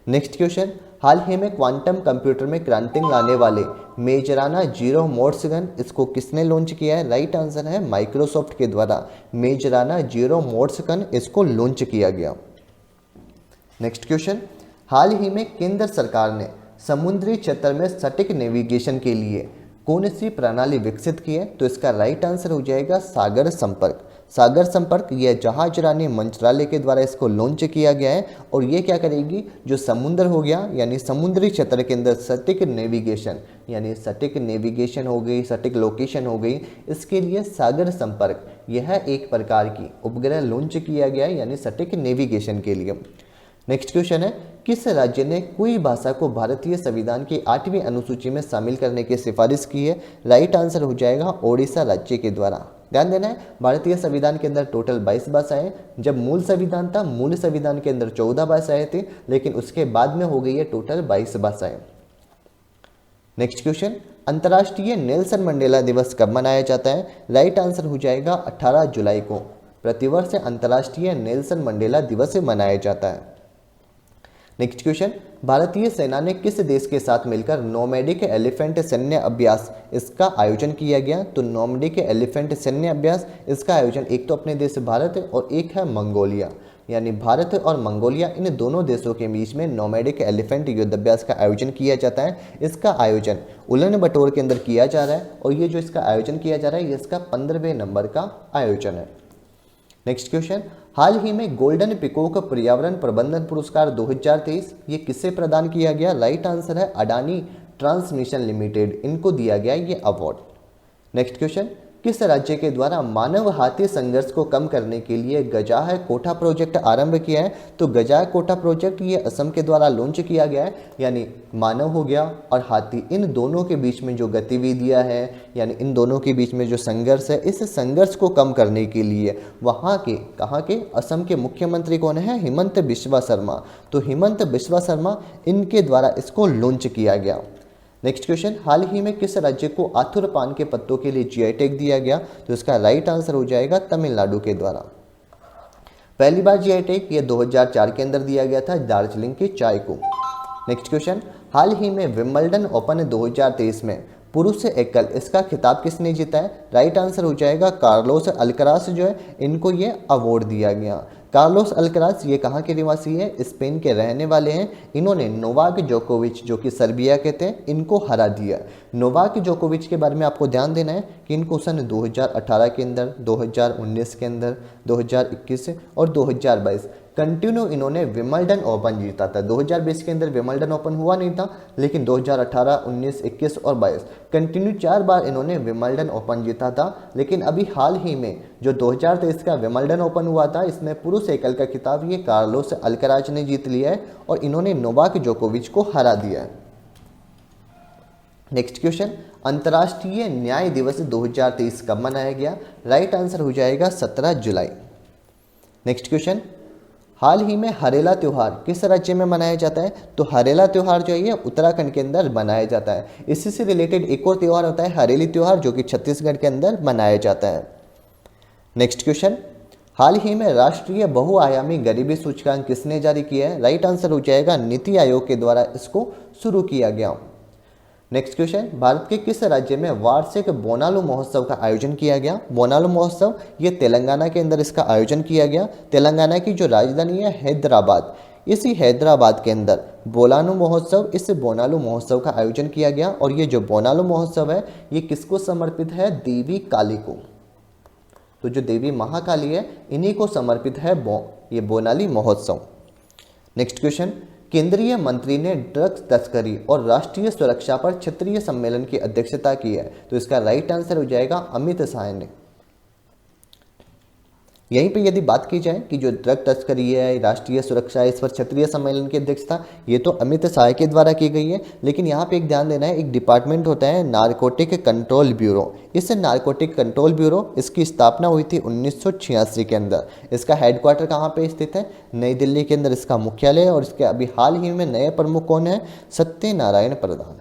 नेक्स्ट क्वेश्चन, हाल ही में क्वांटम कंप्यूटर में क्रांति लाने वाले मेजराना जीरो मोड्स गन इसको किसने लॉन्च किया है? राइट आंसर है माइक्रोसॉफ्ट के द्वारा मेजराना जीरो मोड्स गन इसको लॉन्च किया गया। नेक्स्ट क्वेश्चन, हाल ही में केंद्र सरकार ने समुद्री क्षेत्र में सटीक नेविगेशन के लिए कौन सी प्रणाली विकसित की है? तो इसका राइट आंसर हो जाएगा सागर संपर्क। सागर संपर्क यह जहाजरानी मंत्रालय के द्वारा इसको लॉन्च किया गया है और ये क्या करेगी जो समुद्र हो गया यानी समुद्री क्षेत्र के अंदर सटीक नेविगेशन यानी सटीक नेविगेशन हो गई सटीक लोकेशन हो गई इसके लिए सागर संपर्क यह एक प्रकार की उपग्रह लॉन्च किया गया है यानी सटीक नेविगेशन के लिए। नेक्स्ट क्वेश्चन है, किस राज्य ने कुई भाषा को भारतीय संविधान की 8वीं अनुसूची में शामिल करने की सिफारिश की है? राइट आंसर हो जाएगा ओडिशा राज्य के द्वारा। ध्यान देना है भारतीय संविधान के अंदर टोटल 22 भाषाएं, जब मूल संविधान था मूल संविधान के अंदर 14 भाषाएं थी लेकिन उसके बाद में हो गई है टोटल 22 भाषाएं। नेक्स्ट क्वेश्चन, अंतर्राष्ट्रीय नेल्सन मंडेला दिवस कब मनाया जाता है? राइट आंसर हो जाएगा 18 जुलाई को। प्रतिवर्ष अंतर्राष्ट्रीय नेल्सन मंडेला दिवस मनाया जाता है। नेक्स्ट क्वेश्चन, भारतीय सेना ने किस देश के साथ मिलकर नोमैडिक एलिफेंट सैन्य अभ्यास इसका आयोजन किया गया? तो नोमैडिक एलिफेंट सैन्य अभ्यास इसका आयोजन एक तो अपने देश भारत और एक है मंगोलिया यानी भारत और मंगोलिया इन दोनों देशों के बीच में नोमैडिक एलिफेंट युद्धाभ्यास का आयोजन किया जाता है। इसका आयोजन उलन बटोर के अंदर किया जा रहा है और ये जो इसका आयोजन किया जा रहा है ये इसका 15वें नंबर का आयोजन है। नेक्स्ट क्वेश्चन, हाल ही में गोल्डन पिकॉक पर्यावरण प्रबंधन पुरस्कार 2023 ये किसे प्रदान किया गया? राइट आंसर है अडानी ट्रांसमिशन लिमिटेड इनको दिया गया ये अवार्ड। नेक्स्ट क्वेश्चन, किस राज्य के द्वारा मानव हाथी संघर्ष को कम करने के लिए गजाह कोटा प्रोजेक्ट आरंभ किया है? तो गजाह कोटा प्रोजेक्ट ये असम के द्वारा लॉन्च किया गया है यानी मानव हो गया और हाथी इन दोनों के बीच में जो गतिविधियां है यानी इन दोनों के बीच में जो संघर्ष है इस संघर्ष को कम करने के लिए वहाँ के कहाँ के असम के मुख्यमंत्री कौन है? हिमंत बिस्वा शर्मा। तो हिमंत बिस्वा शर्मा इनके द्वारा इसको लॉन्च किया गया। नेक्स्ट क्वेश्चन, हाल ही में किस राज्य को आथुर पान के पत्तों के लिए जीआई टैग दिया गया? तो इसका राइट आंसर हो जाएगा तमिलनाडु के द्वारा। पहली बार जीआई टैग ये 2004 के अंदर दिया गया था दार्जिलिंग की चाय को। नेक्स्ट क्वेश्चन, हाल ही में विंबलडन ओपन 2023 में पुरुष एकल इसका खिताब किसने जीता है? राइट आंसर हो जाएगा कार्लोस अल्करास जो है इनको ये अवार्ड दिया गया। कार्लोस अल्करास ये कहाँ के निवासी है? स्पेन के रहने वाले हैं। इन्होंने नोवाक जोकोविच जो कि सर्बिया के थे इनको हरा दिया। नोवाक जोकोविच के बारे में आपको ध्यान देना है कि इनको सन 2018 के अंदर 2019 के अंदर 2021 और 2022 कंटिन्यू इन्होंने विंबलडन ओपन जीता था। 2020 के अंदर विंबलडन ओपन हुआ नहीं था लेकिन 2018, 19, 21 और 22 कंटिन्यू 4 बार इन्होंने विंबलडन ओपन जीता था। लेकिन अभी हाल ही में जो 2023 का विंबलडन ओपन हुआ था इसमें पुरुष एकल का खिताब ये कार्लोस अल्कराज ने जीत लिया है और इन्होंने नोवाक जोकोविच को हरा दिया है। नेक्स्ट क्वेश्चन, अंतर्राष्ट्रीय न्याय दिवस 2023 कब मनाया गया? राइट आंसर हो जाएगा 17 जुलाई। नेक्स्ट क्वेश्चन, हाल ही में हरेला त्यौहार किस राज्य में मनाया जाता है? तो हरेला त्यौहार जो है ये उत्तराखंड के अंदर मनाया जाता है। इसी से रिलेटेड एक और त्यौहार होता है हरेली त्यौहार जो कि छत्तीसगढ़ के अंदर मनाया जाता है। नेक्स्ट क्वेश्चन, हाल ही में राष्ट्रीय बहुआयामी गरीबी सूचकांक किसने जारी किया है? राइट आंसर हो जाएगा नीति आयोग के द्वारा इसको शुरू किया गया। नेक्स्ट क्वेश्चन, भारत के किस राज्य में वार्षिक बोनालू महोत्सव का आयोजन किया गया? बोनालू महोत्सव ये तेलंगाना के अंदर इसका आयोजन किया गया। तेलंगाना की जो राजधानी है हैदराबाद, इसी हैदराबाद के अंदर बोनालू महोत्सव, इस बोनालू महोत्सव का आयोजन किया गया। और ये जो बोनालू महोत्सव है ये किसको समर्पित है? देवी काली को। तो जो देवी महाकाली है इन्हीं को समर्पित है ये बोनाली महोत्सव। नेक्स्ट क्वेश्चन, केंद्रीय मंत्री ने ड्रग्स तस्करी और राष्ट्रीय सुरक्षा पर क्षेत्रीय सम्मेलन की अध्यक्षता की है। तो इसका राइट आंसर हो जाएगा अमित शाह ने। यहीं पे यदि बात की जाए कि जो ड्रग तस्करी है, राष्ट्रीय सुरक्षा है, इस पर क्षेत्रीय सम्मेलन की अध्यक्षता ये तो अमित शाह के द्वारा की गई है। लेकिन यहाँ पे एक ध्यान देना है, एक डिपार्टमेंट होता है नारकोटिक कंट्रोल ब्यूरो। इस नारकोटिक कंट्रोल ब्यूरो इसकी स्थापना हुई थी 1986 के अंदर। इसका हेडक्वार्टर कहाँ पे स्थित है? नई दिल्ली के अंदर इसका मुख्यालय है। और इसके अभी हाल ही में नए प्रमुख कौन है? सत्यनारायण प्रधान।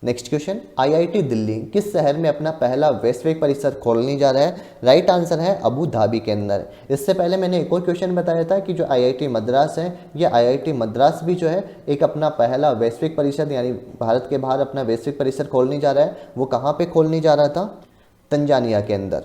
नेक्स्ट क्वेश्चन, आईआईटी दिल्ली किस शहर में अपना पहला वैश्विक परिसर खोलने जा रहा है? राइट आंसर है अबू धाबी के अंदर। इससे पहले मैंने एक और क्वेश्चन बताया था कि जो आईआईटी मद्रास है, ये आईआईटी मद्रास भी जो है एक अपना पहला वैश्विक परिसर यानी भारत के बाहर अपना वैश्विक परिसर खोलने जा रहा है। वो कहाँ पे खोलने जा रहा था? तंजानिया के अंदर।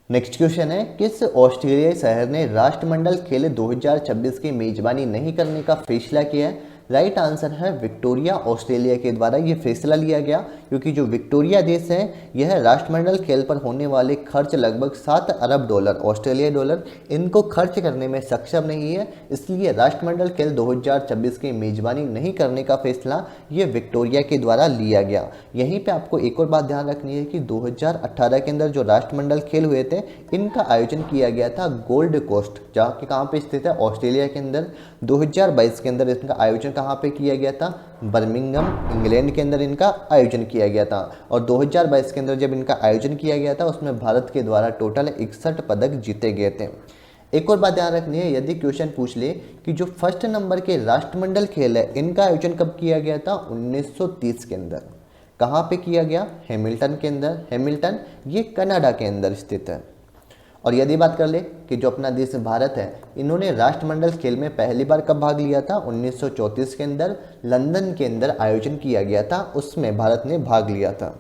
नेक्स्ट क्वेश्चन है, किस ऑस्ट्रेलियाई शहर ने राष्ट्रमंडल खेल 2026 की मेजबानी नहीं करने का फैसला किया है? राइट आंसर है विक्टोरिया। ऑस्ट्रेलिया के द्वारा ये फैसला लिया गया क्योंकि जो विक्टोरिया देश है यह राष्ट्रमंडल खेल पर होने वाले खर्च लगभग 7 अरब डॉलर ऑस्ट्रेलियाई डॉलर इनको खर्च करने में सक्षम नहीं है। इसलिए राष्ट्रमंडल खेल 2026 की मेजबानी नहीं करने का फैसला ये विक्टोरिया के द्वारा लिया गया। यहीं पे आपको एक और बात ध्यान रखनी है कि 2018 के अंदर जो राष्ट्रमंडल खेल हुए थे इनका आयोजन किया गया था गोल्ड कोस्ट, जहाँ के कहाँ पे स्थित है? ऑस्ट्रेलिया के अंदर। 2022 के अंदर इसका आयोजन कहाँ पे किया गया था? बर्मिंघम इंग्लैंड के अंदर इनका आयोजन किया गया था। और 2022 के अंदर जब इनका आयोजन किया गया था उसमें भारत के द्वारा टोटल 61 पदक जीते गए थे। एक और बात ध्यान रखनी है, यदि क्वेश्चन पूछ ले कि जो फर्स्ट नंबर के राष्ट्रमंडल खेल है इनका आयोजन कब किया गया था? 1930 के अंदर। कहाँ पे किया गया? हैमिल्टन के अंदर। हैमिल्टन ये कनाडा के अंदर स्थित है। और यदि बात कर ले कि जो अपना देश भारत है इन्होंने राष्ट्रमंडल खेल में पहली बार कब भाग लिया था? 1934 के अंदर लंदन के अंदर आयोजन किया गया था, उसमें भारत ने भाग लिया था।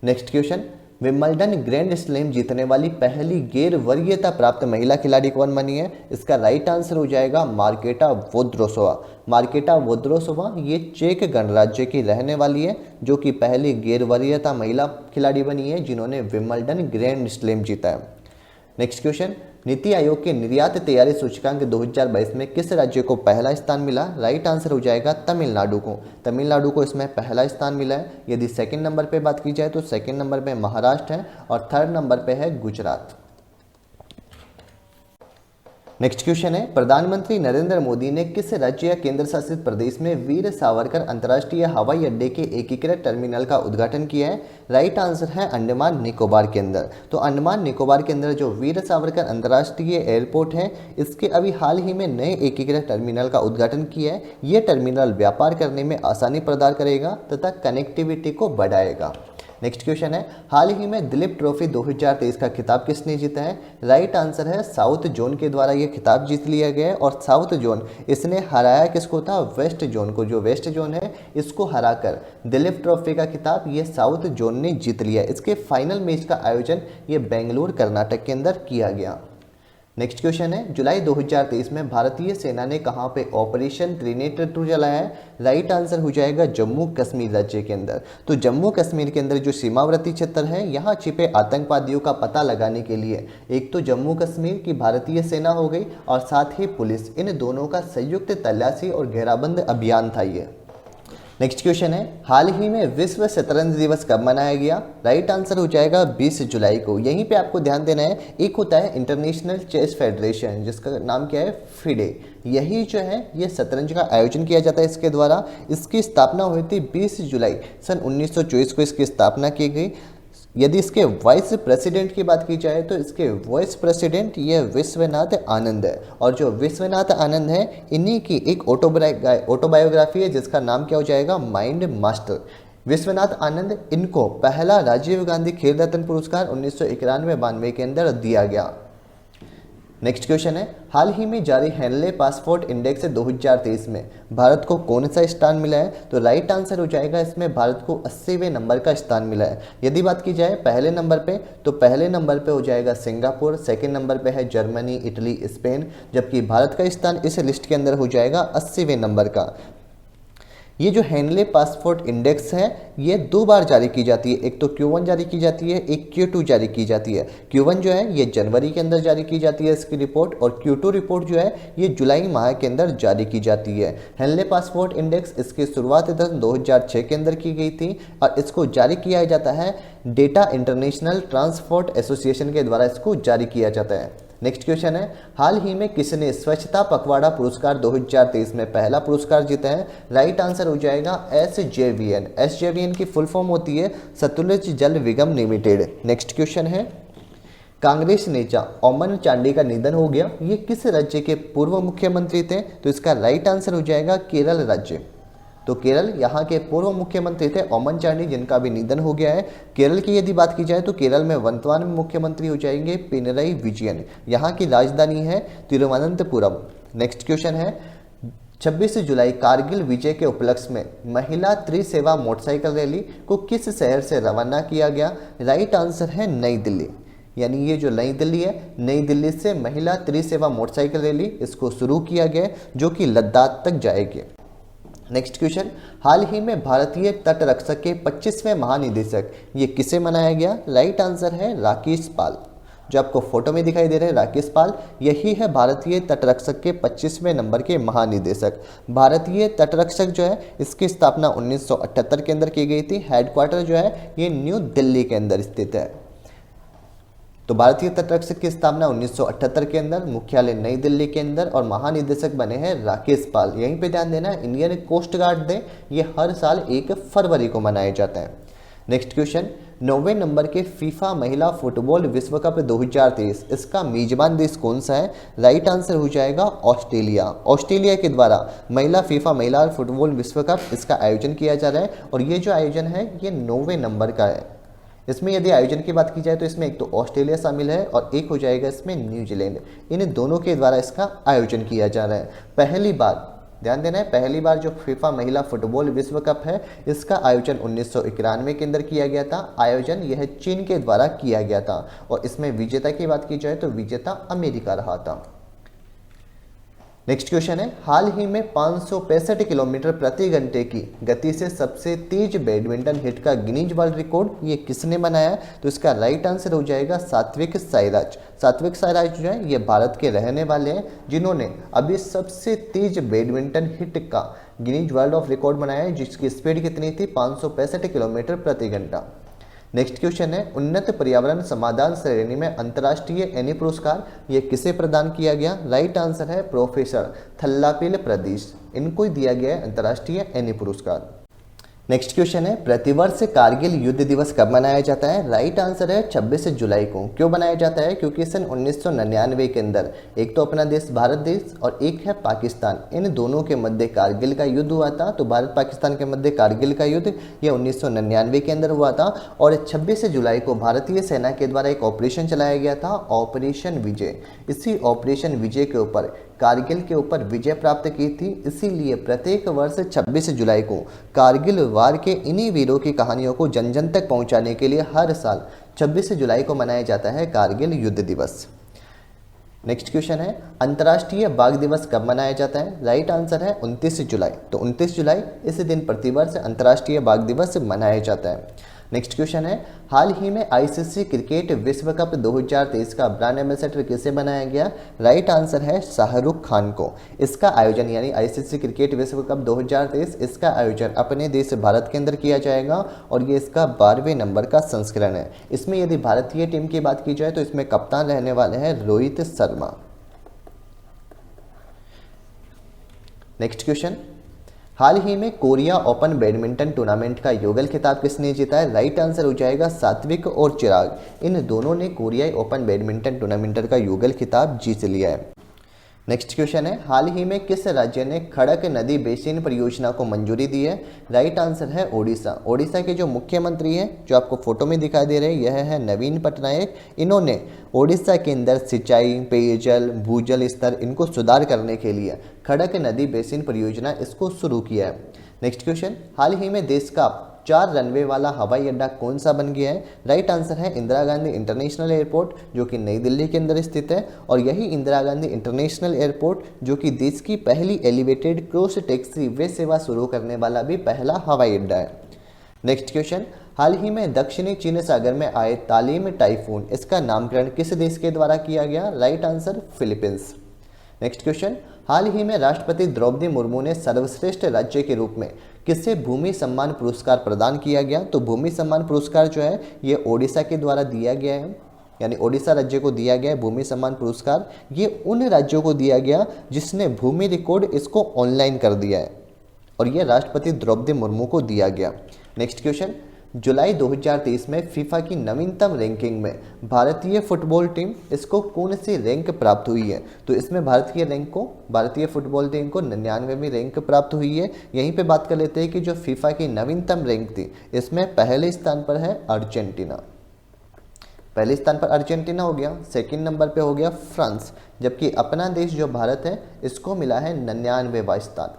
Next question, Wimbledon grand slam जीतने वाली पहली गैर वरीयता प्राप्त महिला खिलाड़ी कौन बनी है? इसका राइट आंसर हो जाएगा मार्केटा वोद्रोसोवा। मार्केटा वोद्रोसोवा ये चेक गणराज्य की रहने वाली है जो कि पहली गैर वरीयता महिला खिलाड़ी बनी है जिन्होंने विंबलडन ग्रैंड स्लैम जीता है। नेक्स्ट क्वेश्चन, नीति आयोग के निर्यात तैयारी सूचकांक 2022 में किस राज्य को पहला स्थान मिला? राइट आंसर हो जाएगा तमिलनाडु को। तमिलनाडु को इसमें पहला स्थान मिला है। यदि सेकंड नंबर पे बात की जाए तो सेकंड नंबर पे महाराष्ट्र है और थर्ड नंबर पे है गुजरात। नेक्स्ट क्वेश्चन है, प्रधानमंत्री नरेंद्र मोदी ने किस राज्य या केंद्र शासित प्रदेश में वीर सावरकर अंतर्राष्ट्रीय हवाई अड्डे के एकीकृत टर्मिनल का उद्घाटन किया है? राइट आंसर है अंडमान निकोबार के अंदर। तो अंडमान निकोबार के अंदर जो वीर सावरकर अंतर्राष्ट्रीय एयरपोर्ट है इसके अभी हाल ही में नए एकीकृत टर्मिनल का उद्घाटन किया है। ये टर्मिनल व्यापार करने में आसानी प्रदान करेगा तथा कनेक्टिविटी को बढ़ाएगा। नेक्स्ट क्वेश्चन है, हाल ही में दिलीप ट्रॉफी 2023 का खिताब किसने जीता है? राइट आंसर है साउथ जोन के द्वारा ये खिताब जीत लिया गया है। और साउथ जोन इसने हराया किसको था? वेस्ट जोन को। जो वेस्ट जोन है इसको हराकर दिलीप ट्रॉफी का खिताब ये साउथ जोन ने जीत लिया। इसके फाइनल मैच का आयोजन ये बेंगलुरु कर्नाटक के अंदर किया गया। नेक्स्ट क्वेश्चन है, जुलाई 2023 में भारतीय सेना ने कहां पे ऑपरेशन त्रिनेत्र 2 चलाया है? राइट आंसर हो जाएगा जम्मू कश्मीर राज्य के अंदर। तो जम्मू कश्मीर के अंदर जो सीमावर्ती क्षेत्र है यहाँ छिपे आतंकवादियों का पता लगाने के लिए एक तो जम्मू कश्मीर की भारतीय सेना हो गई और साथ ही पुलिस, इन दोनों का संयुक्त तलाशी और घेराबंद अभियान था ये। नेक्स्ट क्वेश्चन है, हाल ही में विश्व शतरंज दिवस कब मनाया गया? राइट आंसर हो जाएगा 20 जुलाई को। यहीं पे आपको ध्यान देना है, एक होता है इंटरनेशनल चेस फेडरेशन जिसका नाम क्या है? फिडे। यही जो है ये शतरंज का आयोजन किया जाता है इसके द्वारा। इसकी स्थापना हुई थी 20 जुलाई सन 1924 को इसकी स्थापना की गई। यदि इसके वाइस प्रेसिडेंट की बात की जाए तो इसके वाइस प्रेसिडेंट ये विश्वनाथ आनंद है। और जो विश्वनाथ आनंद है इन्हीं की एक ऑटोबायोग्राफी है जिसका नाम क्या हो जाएगा? Mind master. विश्वनाथ आनंद इनको पहला राजीव गांधी खेल रत्न पुरस्कार 1991-92 के अंदर दिया गया। नेक्स्ट क्वेश्चन है, हाल ही में जारी हेनले पासपोर्ट इंडेक्स 2023 में भारत को कौन सा स्थान मिला है? तो राइट आंसर हो जाएगा इसमें भारत को 80वें नंबर का स्थान मिला है। यदि बात की जाए पहले नंबर पे, तो पहले नंबर पे हो जाएगा सिंगापुर, सेकंड नंबर पे है जर्मनी, इटली, स्पेन, जबकि भारत का स्थान इस लिस्ट के अंदर हो जाएगा 80वें नंबर का। ये जो हेनले पासपोर्ट इंडेक्स है ये 2 बार जारी की जाती है, एक तो Q1 जारी की जाती है, एक Q2 जारी की जाती है। Q1 जो है ये जनवरी के अंदर जारी की जाती है इसकी रिपोर्ट, और Q2 रिपोर्ट जो है ये जुलाई माह के अंदर जारी की जाती है। हेनले पासपोर्ट इंडेक्स इसकी शुरुआत 2006 के अंदर की गई थी और इसको जारी किया जाता है डेटा इंटरनेशनल ट्रांसपोर्ट एसोसिएशन के द्वारा इसको जारी किया जाता है। नेक्स्ट क्वेश्चन है, हाल ही में किसने स्वच्छता पखवाड़ा पुरस्कार 2023 में पहला पुरस्कार जीता है? राइट आंसर हो जाएगा SJVN। SJVN की फुल फॉर्म होती है सतलुज जल निगम लिमिटेड। नेक्स्ट क्वेश्चन है, कांग्रेस नेता ओमन चांडी का निधन हो गया, ये किस राज्य के पूर्व मुख्यमंत्री थे? तो इसका राइट आंसर हो जाएगा केरल राज्य। तो केरल यहाँ के पूर्व मुख्यमंत्री थे ओमन चांडी, जिनका भी निधन हो गया है। केरल की यदि बात की जाए तो केरल में वर्तमान में मुख्यमंत्री हो जाएंगे पिनरई विजयन। यहाँ की राजधानी है तिरुवनंतपुरम। नेक्स्ट क्वेश्चन है, 26 जुलाई कारगिल विजय के उपलक्ष्य में महिला त्रिसेवा मोटरसाइकिल रैली को किस शहर से रवाना किया गया? राइट आंसर है नई दिल्ली। यानी ये जो नई दिल्ली है, नई दिल्ली से महिला त्रिसेवा मोटरसाइकिल रैली इसको शुरू किया गया जो कि लद्दाख तक जाएगी। नेक्स्ट क्वेश्चन, हाल ही में भारतीय तट रक्षक के 25वें महानिदेशक ये किसे मनाया गया? राइट आंसर है राकेश पाल। जो आपको फोटो में दिखाई दे रहे हैं राकेश पाल, यही है भारतीय तट रक्षक के 25वें नंबर के महानिदेशक। भारतीय तट रक्षक जो है इसकी स्थापना 1978 के अंदर की गई थी। हेडक्वार्टर जो है ये न्यू दिल्ली के अंदर स्थित है। तो भारतीय तटरक्षक की स्थापना 1978 के अंदर, मुख्यालय नई दिल्ली के अंदर, और महानिदेशक बने हैं राकेश पाल। यहीं पे ध्यान देना, इंडियन कोस्ट गार्ड डे ये हर साल 1 फरवरी को मनाया जाता है। नेक्स्ट क्वेश्चन, 9वें नंबर के फीफा महिला फुटबॉल विश्व कप 2023 इसका मेजबान देश कौन सा है? राइट आंसर हो जाएगा ऑस्ट्रेलिया। ऑस्ट्रेलिया के द्वारा महिला फीफा महिला फुटबॉल विश्व कप इसका आयोजन किया जा रहा है, और ये जो आयोजन है ये 9वें नंबर का है। इसमें यदि आयोजन की बात की जाए तो इसमें एक तो ऑस्ट्रेलिया शामिल है और एक हो जाएगा इसमें न्यूजीलैंड। इन दोनों के द्वारा इसका आयोजन किया जा रहा है। पहली बार ध्यान देना है, पहली बार जो फीफा महिला फुटबॉल विश्व कप है इसका आयोजन 1991 के अंदर किया गया था। आयोजन यह चीन के द्वारा किया गया था, और इसमें विजेता की बात की जाए तो विजेता अमेरिका रहा था। नेक्स्ट क्वेश्चन है, हाल ही में 565 किलोमीटर प्रति घंटे की गति से सबसे तेज बैडमिंटन हिट का गिनीज वर्ल्ड रिकॉर्ड ये किसने बनाया? तो इसका राइट आंसर हो जाएगा सात्विक साईराज। सात्विक साईराज जो है ये भारत के रहने वाले हैं, जिन्होंने अभी सबसे तेज बैडमिंटन हिट का गिनीज वर्ल्ड ऑफ रिकॉर्ड बनाया है, जिसकी स्पीड कितनी थी? 565 किलोमीटर प्रति घंटा। नेक्स्ट क्वेश्चन है, उन्नत पर्यावरण समाधान श्रेणी में अंतर्राष्ट्रीय एनी पुरस्कार ये किसे प्रदान किया गया? राइट आंसर है प्रोफेसर थल्लापिल प्रदेश, इनको ही दिया गया है अंतर्राष्ट्रीय एनी पुरस्कार। नेक्स्ट क्वेश्चन है, प्रतिवर्ष कारगिल युद्ध दिवस कब मनाया जाता है? राइट आंसर है 26 जुलाई को। क्यों मनाया जाता है? क्योंकि सन 1999 के अंदर एक तो अपना देश भारत देश और एक है पाकिस्तान, इन दोनों के मध्य कारगिल का युद्ध हुआ था। तो भारत पाकिस्तान के मध्य कारगिल का युद्ध ये 1999 के अंदर हुआ था, और 26 जुलाई को भारतीय सेना के द्वारा एक ऑपरेशन चलाया गया था, ऑपरेशन विजय। इसी ऑपरेशन विजय के ऊपर कारगिल के ऊपर विजय प्राप्त की थी। इसीलिए प्रत्येक वर्ष 26 जुलाई को कारगिल वार के इन्हीं वीरों की कहानियों को जन जन तक पहुंचाने के लिए हर साल 26 जुलाई को मनाया जाता है कारगिल युद्ध दिवस। नेक्स्ट क्वेश्चन है, अंतर्राष्ट्रीय बाघ दिवस कब मनाया जाता है? राइट आंसर है 29 जुलाई। तो 29 जुलाई इस दिन प्रतिवर्ष अंतर्राष्ट्रीय बाघ दिवस मनाया जाता है। नेक्स्ट क्वेश्चन है, हाल ही में आईसीसी क्रिकेट विश्व कप 2023 का ब्रांड एम्बेसडर किसे बनाया गया? राइट आंसर है शाहरुख खान को। इसका आयोजन यानी आईसीसी क्रिकेट विश्व कप 2023 इसका आयोजन अपने देश भारत के अंदर किया जाएगा, और ये इसका 12वें नंबर का संस्करण है। इसमें यदि भारतीय टीम की बात की जाए तो इसमें कप्तान रहने वाले हैं रोहित शर्मा। नेक्स्ट क्वेश्चन, हाल ही में कोरिया ओपन बैडमिंटन टूर्नामेंट का युगल खिताब किसने जीता है? राइट आंसर हो जाएगा सात्विक और चिराग। इन दोनों ने कोरियाई ओपन बैडमिंटन टूर्नामेंट का युगल खिताब जीत लिया है। नेक्स्ट क्वेश्चन है, हाल ही में किस राज्य ने खड़क नदी बेसिन परियोजना को मंजूरी दी है? राइट आंसर है ओडिशा। ओडिशा के जो मुख्यमंत्री हैं, जो आपको फोटो में दिखाई दे रहे हैं, यह है नवीन पटनायक। इन्होंने ओडिशा के अंदर सिंचाई, पेयजल, भूजल स्तर इनको सुधार करने के लिए खड़क नदी बेसिन परियोजना इसको शुरू किया है। नेक्स्ट क्वेश्चन, हाल ही में देश का 4 रनवे वाला हवाई अड्डा कौन सा बन गया है? राइट आंसर है इंदिरा गांधी इंटरनेशनल एयरपोर्ट, जो कि नई दिल्ली के अंदर स्थित है। और यही इंदिरा गांधी इंटरनेशनल एयरपोर्ट जो कि देश की पहली एलिवेटेड क्रॉस टैक्सी वे सेवा शुरू करने वाला भी पहला हवाई अड्डा है। नेक्स्ट क्वेश्चन, हाल ही में दक्षिणी चीन सागर में आए तालीम टाइफून, इसका नामकरण किस देश के द्वारा किया गया? Right answer Philippines. Next question, हाल ही में राष्ट्रपति द्रौपदी मुर्मू ने सर्वश्रेष्ठ राज्य के रूप में किसे भूमि सम्मान पुरस्कार प्रदान किया गया? तो भूमि सम्मान पुरस्कार जो है ये ओडिशा के द्वारा दिया गया है, यानी ओडिशा राज्य को दिया गया है भूमि सम्मान पुरस्कार। ये उन राज्यों को दिया गया जिसने भूमि रिकॉर्ड इसको ऑनलाइन कर दिया है, और ये राष्ट्रपति द्रौपदी मुर्मू को दिया गया। नेक्स्ट क्वेश्चन, जुलाई 2023 में फीफा की नवीनतम रैंकिंग में भारतीय फुटबॉल टीम इसको कौन सी रैंक प्राप्त हुई है? तो इसमें भारतीय फुटबॉल टीम को 99वीं रैंक प्राप्त हुई है। यहीं पे बात कर लेते हैं कि जो फीफा की नवीनतम रैंक थी, इसमें पहले स्थान पर है अर्जेंटीना। पहले स्थान पर अर्जेंटीना हो गया, सेकंड नंबर पे हो गया फ्रांस, जबकि अपना देश जो भारत है इसको मिला है 99वां स्थान।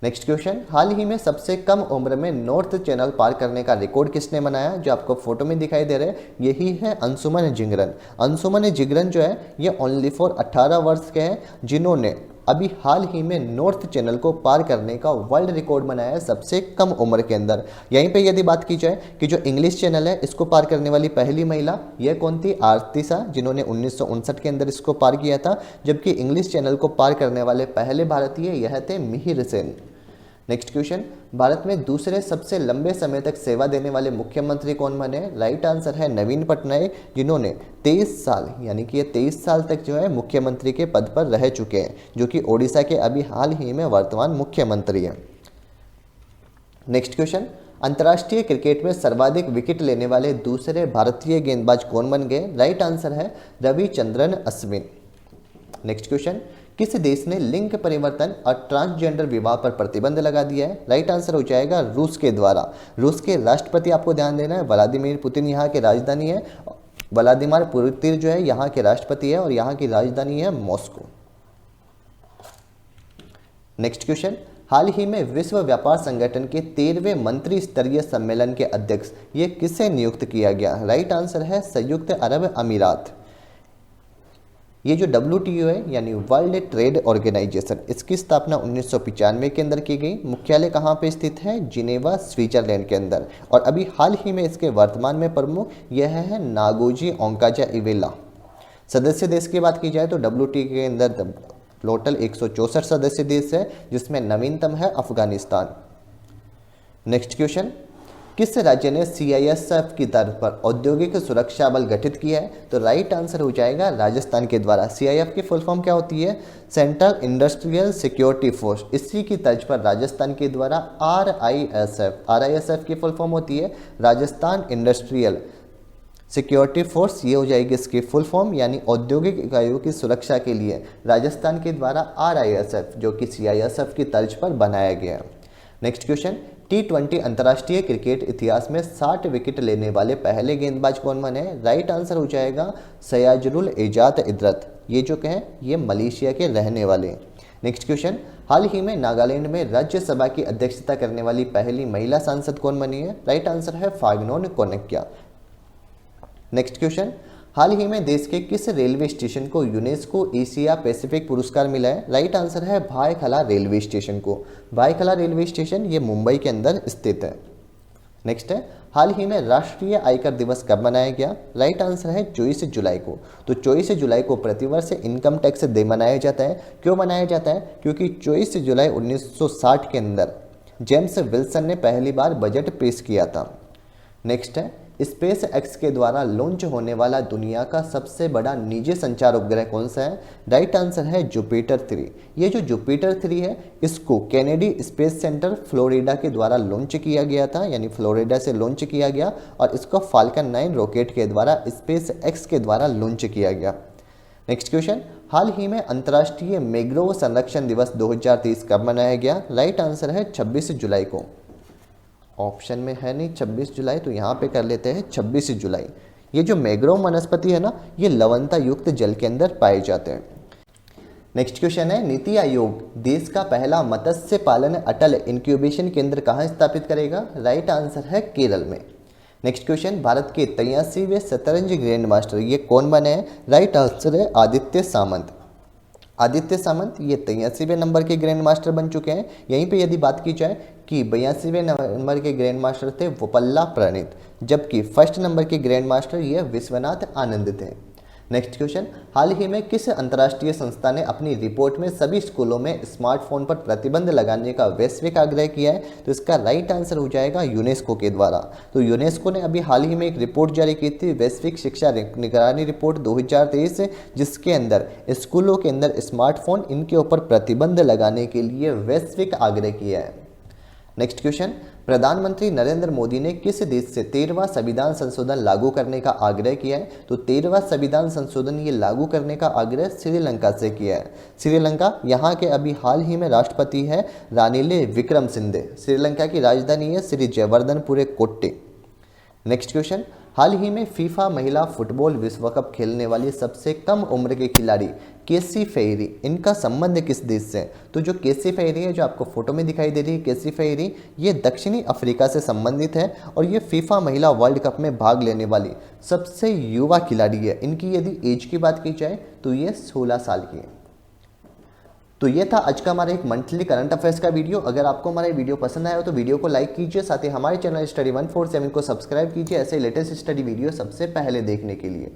नेक्स्ट क्वेश्चन, हाल ही में सबसे कम उम्र में नॉर्थ चैनल पार करने का रिकॉर्ड किसने बनाया? जो आपको फोटो में दिखाई दे रहे हैं यही है अंशुमन जिगरन। अंशुमन जिगरन जो है ये ओनली फॉर 18 वर्ष के हैं, जिन्होंने अभी हाल ही में नॉर्थ चैनल को पार करने का वर्ल्ड रिकॉर्ड बनाया है सबसे कम उम्र के अंदर। यहीं पे यदि बात की जाए कि जो इंग्लिश चैनल है इसको पार करने वाली पहली महिला यह कौन थी? आरती शाह, जिन्होंने 1959 के अंदर इसको पार किया था, जबकि इंग्लिश चैनल को पार करने वाले पहले भारतीय यह थे मिहिर सेन। नेक्स्ट क्वेश्चन, भारत में दूसरे सबसे लंबे समय तक सेवा देने वाले मुख्यमंत्री कौन बने? राइट आंसर है नवीन पटनायक, जिन्होंने 23 साल यानी कि ये 23 साल तक जो है मुख्यमंत्री के पद पर रह चुके हैं, जो कि ओडिशा के अभी हाल ही में वर्तमान मुख्यमंत्री हैं। नेक्स्ट क्वेश्चन, अंतर्राष्ट्रीय क्रिकेट में सर्वाधिक विकेट लेने वाले दूसरे भारतीय गेंदबाज कौन बन गए? राइट आंसर है रविचंद्रन अश्विन। नेक्स्ट क्वेश्चन, किस देश ने लिंग परिवर्तन और ट्रांसजेंडर विवाह पर प्रतिबंध लगा दिया है? राइट आंसर हो जाएगा रूस के द्वारा। रूस के राष्ट्रपति, आपको ध्यान देना है, व्लादिमीर पुतिन यहाँ की राजधानी है। व्लादिमीर पुतिन जो है यहाँ के राष्ट्रपति है और यहाँ की राजधानी है मॉस्को। नेक्स्ट क्वेश्चन, हाल ही में विश्व व्यापार संगठन के 13वें मंत्री स्तरीय सम्मेलन के अध्यक्ष ये किसे नियुक्त किया गया? राइट आंसर है संयुक्त अरब अमीरात। ये जो WTO है यानी वर्ल्ड ट्रेड ऑर्गेनाइजेशन, इसकी स्थापना 1995 के अंदर की गई। मुख्यालय कहाँ पे स्थित है? जिनेवा, स्विट्जरलैंड के अंदर। और अभी हाल ही में इसके वर्तमान में प्रमुख यह है नागोजी ओंकाजा-इवेला। सदस्य देश की बात की जाए तो WTO के अंदर टोटल 164 सदस्य देश है, जिसमें नवीनतम है अफगानिस्तान। नेक्स्ट क्वेश्चन, किस राज्य ने CISF की तर्ज पर औद्योगिक सुरक्षा बल गठित किया है? तो राइट आंसर हो जाएगा राजस्थान के द्वारा। CIF की फुल फॉर्म क्या होती है? Central industrial security force. इसी की तर्ज पर राजस्थान के द्वारा RISF की फुल फॉर्म होती है राजस्थान इंडस्ट्रियल सिक्योरिटी फोर्स। ये हो जाएगी इसकी फुल फॉर्म, यानी औद्योगिक इकाइयों की सुरक्षा के लिए राजस्थान के द्वारा RISF, जो कि CISF की तर्ज पर बनाया गया है। नेक्स्ट क्वेश्चन, T20 अंतर्राष्ट्रीय क्रिकेट इतिहास में 60 विकेट लेने वाले पहले गेंदबाज कौन बने? राइट आंसर हो जाएगा सयाजुल एजाज इदरत। ये जो कहें ये मलेशिया के रहने वाले। नेक्स्ट क्वेश्चन, हाल ही में नागालैंड में राज्यसभा की अध्यक्षता करने वाली पहली महिला सांसद कौन बनी है? राइट आंसर है फाग्नोन कोनेक्या। नेक्स्ट क्वेश्चन, हाल ही में देश के किस रेलवे स्टेशन को यूनेस्को एशिया पैसिफिक पुरस्कार मिला है? राइट आंसर है भायखला रेलवे स्टेशन को। भायखला रेलवे स्टेशन ये मुंबई के अंदर स्थित है। नेक्स्ट है, हाल ही में राष्ट्रीय आयकर दिवस कब मनाया गया? राइट आंसर है 24 जुलाई को। तो 24 जुलाई को प्रतिवर्ष इनकम टैक्स डे मनाया जाता है। क्यों मनाया जाता है? क्योंकि 24 जुलाई 1960 के अंदर जेम्स विल्सन ने पहली बार बजट पेश किया था। नेक्स्ट है, स्पेस एक्स के द्वारा लॉन्च होने वाला दुनिया का सबसे बड़ा निजी संचार उपग्रह कौन सा है? राइट आंसर है जुपिटर 3। ये जो जुपिटर 3 है इसको केनेडी स्पेस सेंटर फ्लोरिडा के द्वारा लॉन्च किया गया था, यानी फ्लोरिडा से लॉन्च किया गया, और इसको फाल्कन 9 रॉकेट के द्वारा स्पेस एक्स के द्वारा लॉन्च किया गया। नेक्स्ट क्वेश्चन, हाल ही में अंतर्राष्ट्रीय मैंग्रोव संरक्षण दिवस 2023 कब मनाया गया? राइट आंसर है 26 जुलाई को। ऑप्शन में है नहीं 26 जुलाई, तो यहाँ पे कर लेते हैं 26 जुलाई। ये जो मैंग्रोव वनस्पति है ना, ये लवणता युक्त जल के अंदर पाए जाते हैं। नेक्स्ट क्वेश्चन है, नीति आयोग देश का पहला मत्स्य पालन अटल इंक्यूबेशन केंद्र कहाँ स्थापित करेगा? राइट आंसर है केरल में। नेक्स्ट क्वेश्चन, भारत के 83वें शतरंज ग्रैंड मास्टर ये कौन बने हैं? राइट आंसर है आदित्य सामंत। आदित्य सामंत ये 83वें नंबर के ग्रैंड मास्टर बन चुके हैं। यहीं पे यदि बात की जाए कि 82वें नंबर के ग्रैंड मास्टर थे वोपल्ला प्रणीत, जबकि फर्स्ट नंबर के ग्रैंड मास्टर ये विश्वनाथ आनंद थे। नेक्स्ट क्वेश्चन, हाल ही में किस अंतर्राष्ट्रीय संस्था ने अपनी रिपोर्ट में सभी स्कूलों में स्मार्टफोन पर प्रतिबंध लगाने का वैश्विक आग्रह किया है? तो इसका राइट आंसर हो जाएगा यूनेस्को के द्वारा। तो यूनेस्को ने अभी हाल ही में एक रिपोर्ट जारी की थी, वैश्विक शिक्षा निगरानी रिपोर्ट 2023, जिसके अंदर स्कूलों के अंदर स्मार्टफोन इनके ऊपर प्रतिबंध लगाने के लिए वैश्विक आग्रह किया है। नेक्स्ट क्वेश्चन, प्रधानमंत्री नरेंद्र मोदी ने किस देश से 13वां संविधान संशोधन लागू करने का आग्रह किया है? तो 13वां संविधान संशोधन ये लागू करने का आग्रह श्रीलंका से किया है। श्रीलंका, यहाँ के अभी हाल ही में राष्ट्रपति है रानिल विक्रमसिंघे। श्रीलंका की राजधानी है श्री जयवर्धनपुरे कोट्टे। नेक्स्ट क्वेश्चन, हाल ही में फीफा महिला फुटबॉल विश्व कप खेलने वाली सबसे कम उम्र के खिलाड़ी केसी फेरी, इनका संबंध किस देश से? तो जो केसी फेरी है, जो आपको फोटो में दिखाई दे रही है केसी फेरी, ये दक्षिणी अफ्रीका से संबंधित है और ये फीफा महिला वर्ल्ड कप में भाग लेने वाली सबसे युवा खिलाड़ी है। इनकी यदि एज की बात की जाए तो ये 16 साल की है। तो ये था आज का हमारा एक मंथली करंट अफेयर्स का वीडियो। अगर आपको हमारा वीडियो पसंद आया हो तो वीडियो को लाइक कीजिए, साथ ही हमारे चैनल स्टडी 147 को सब्सक्राइब कीजिए ऐसे लेटेस्ट स्टडी वीडियो सबसे पहले देखने के लिए।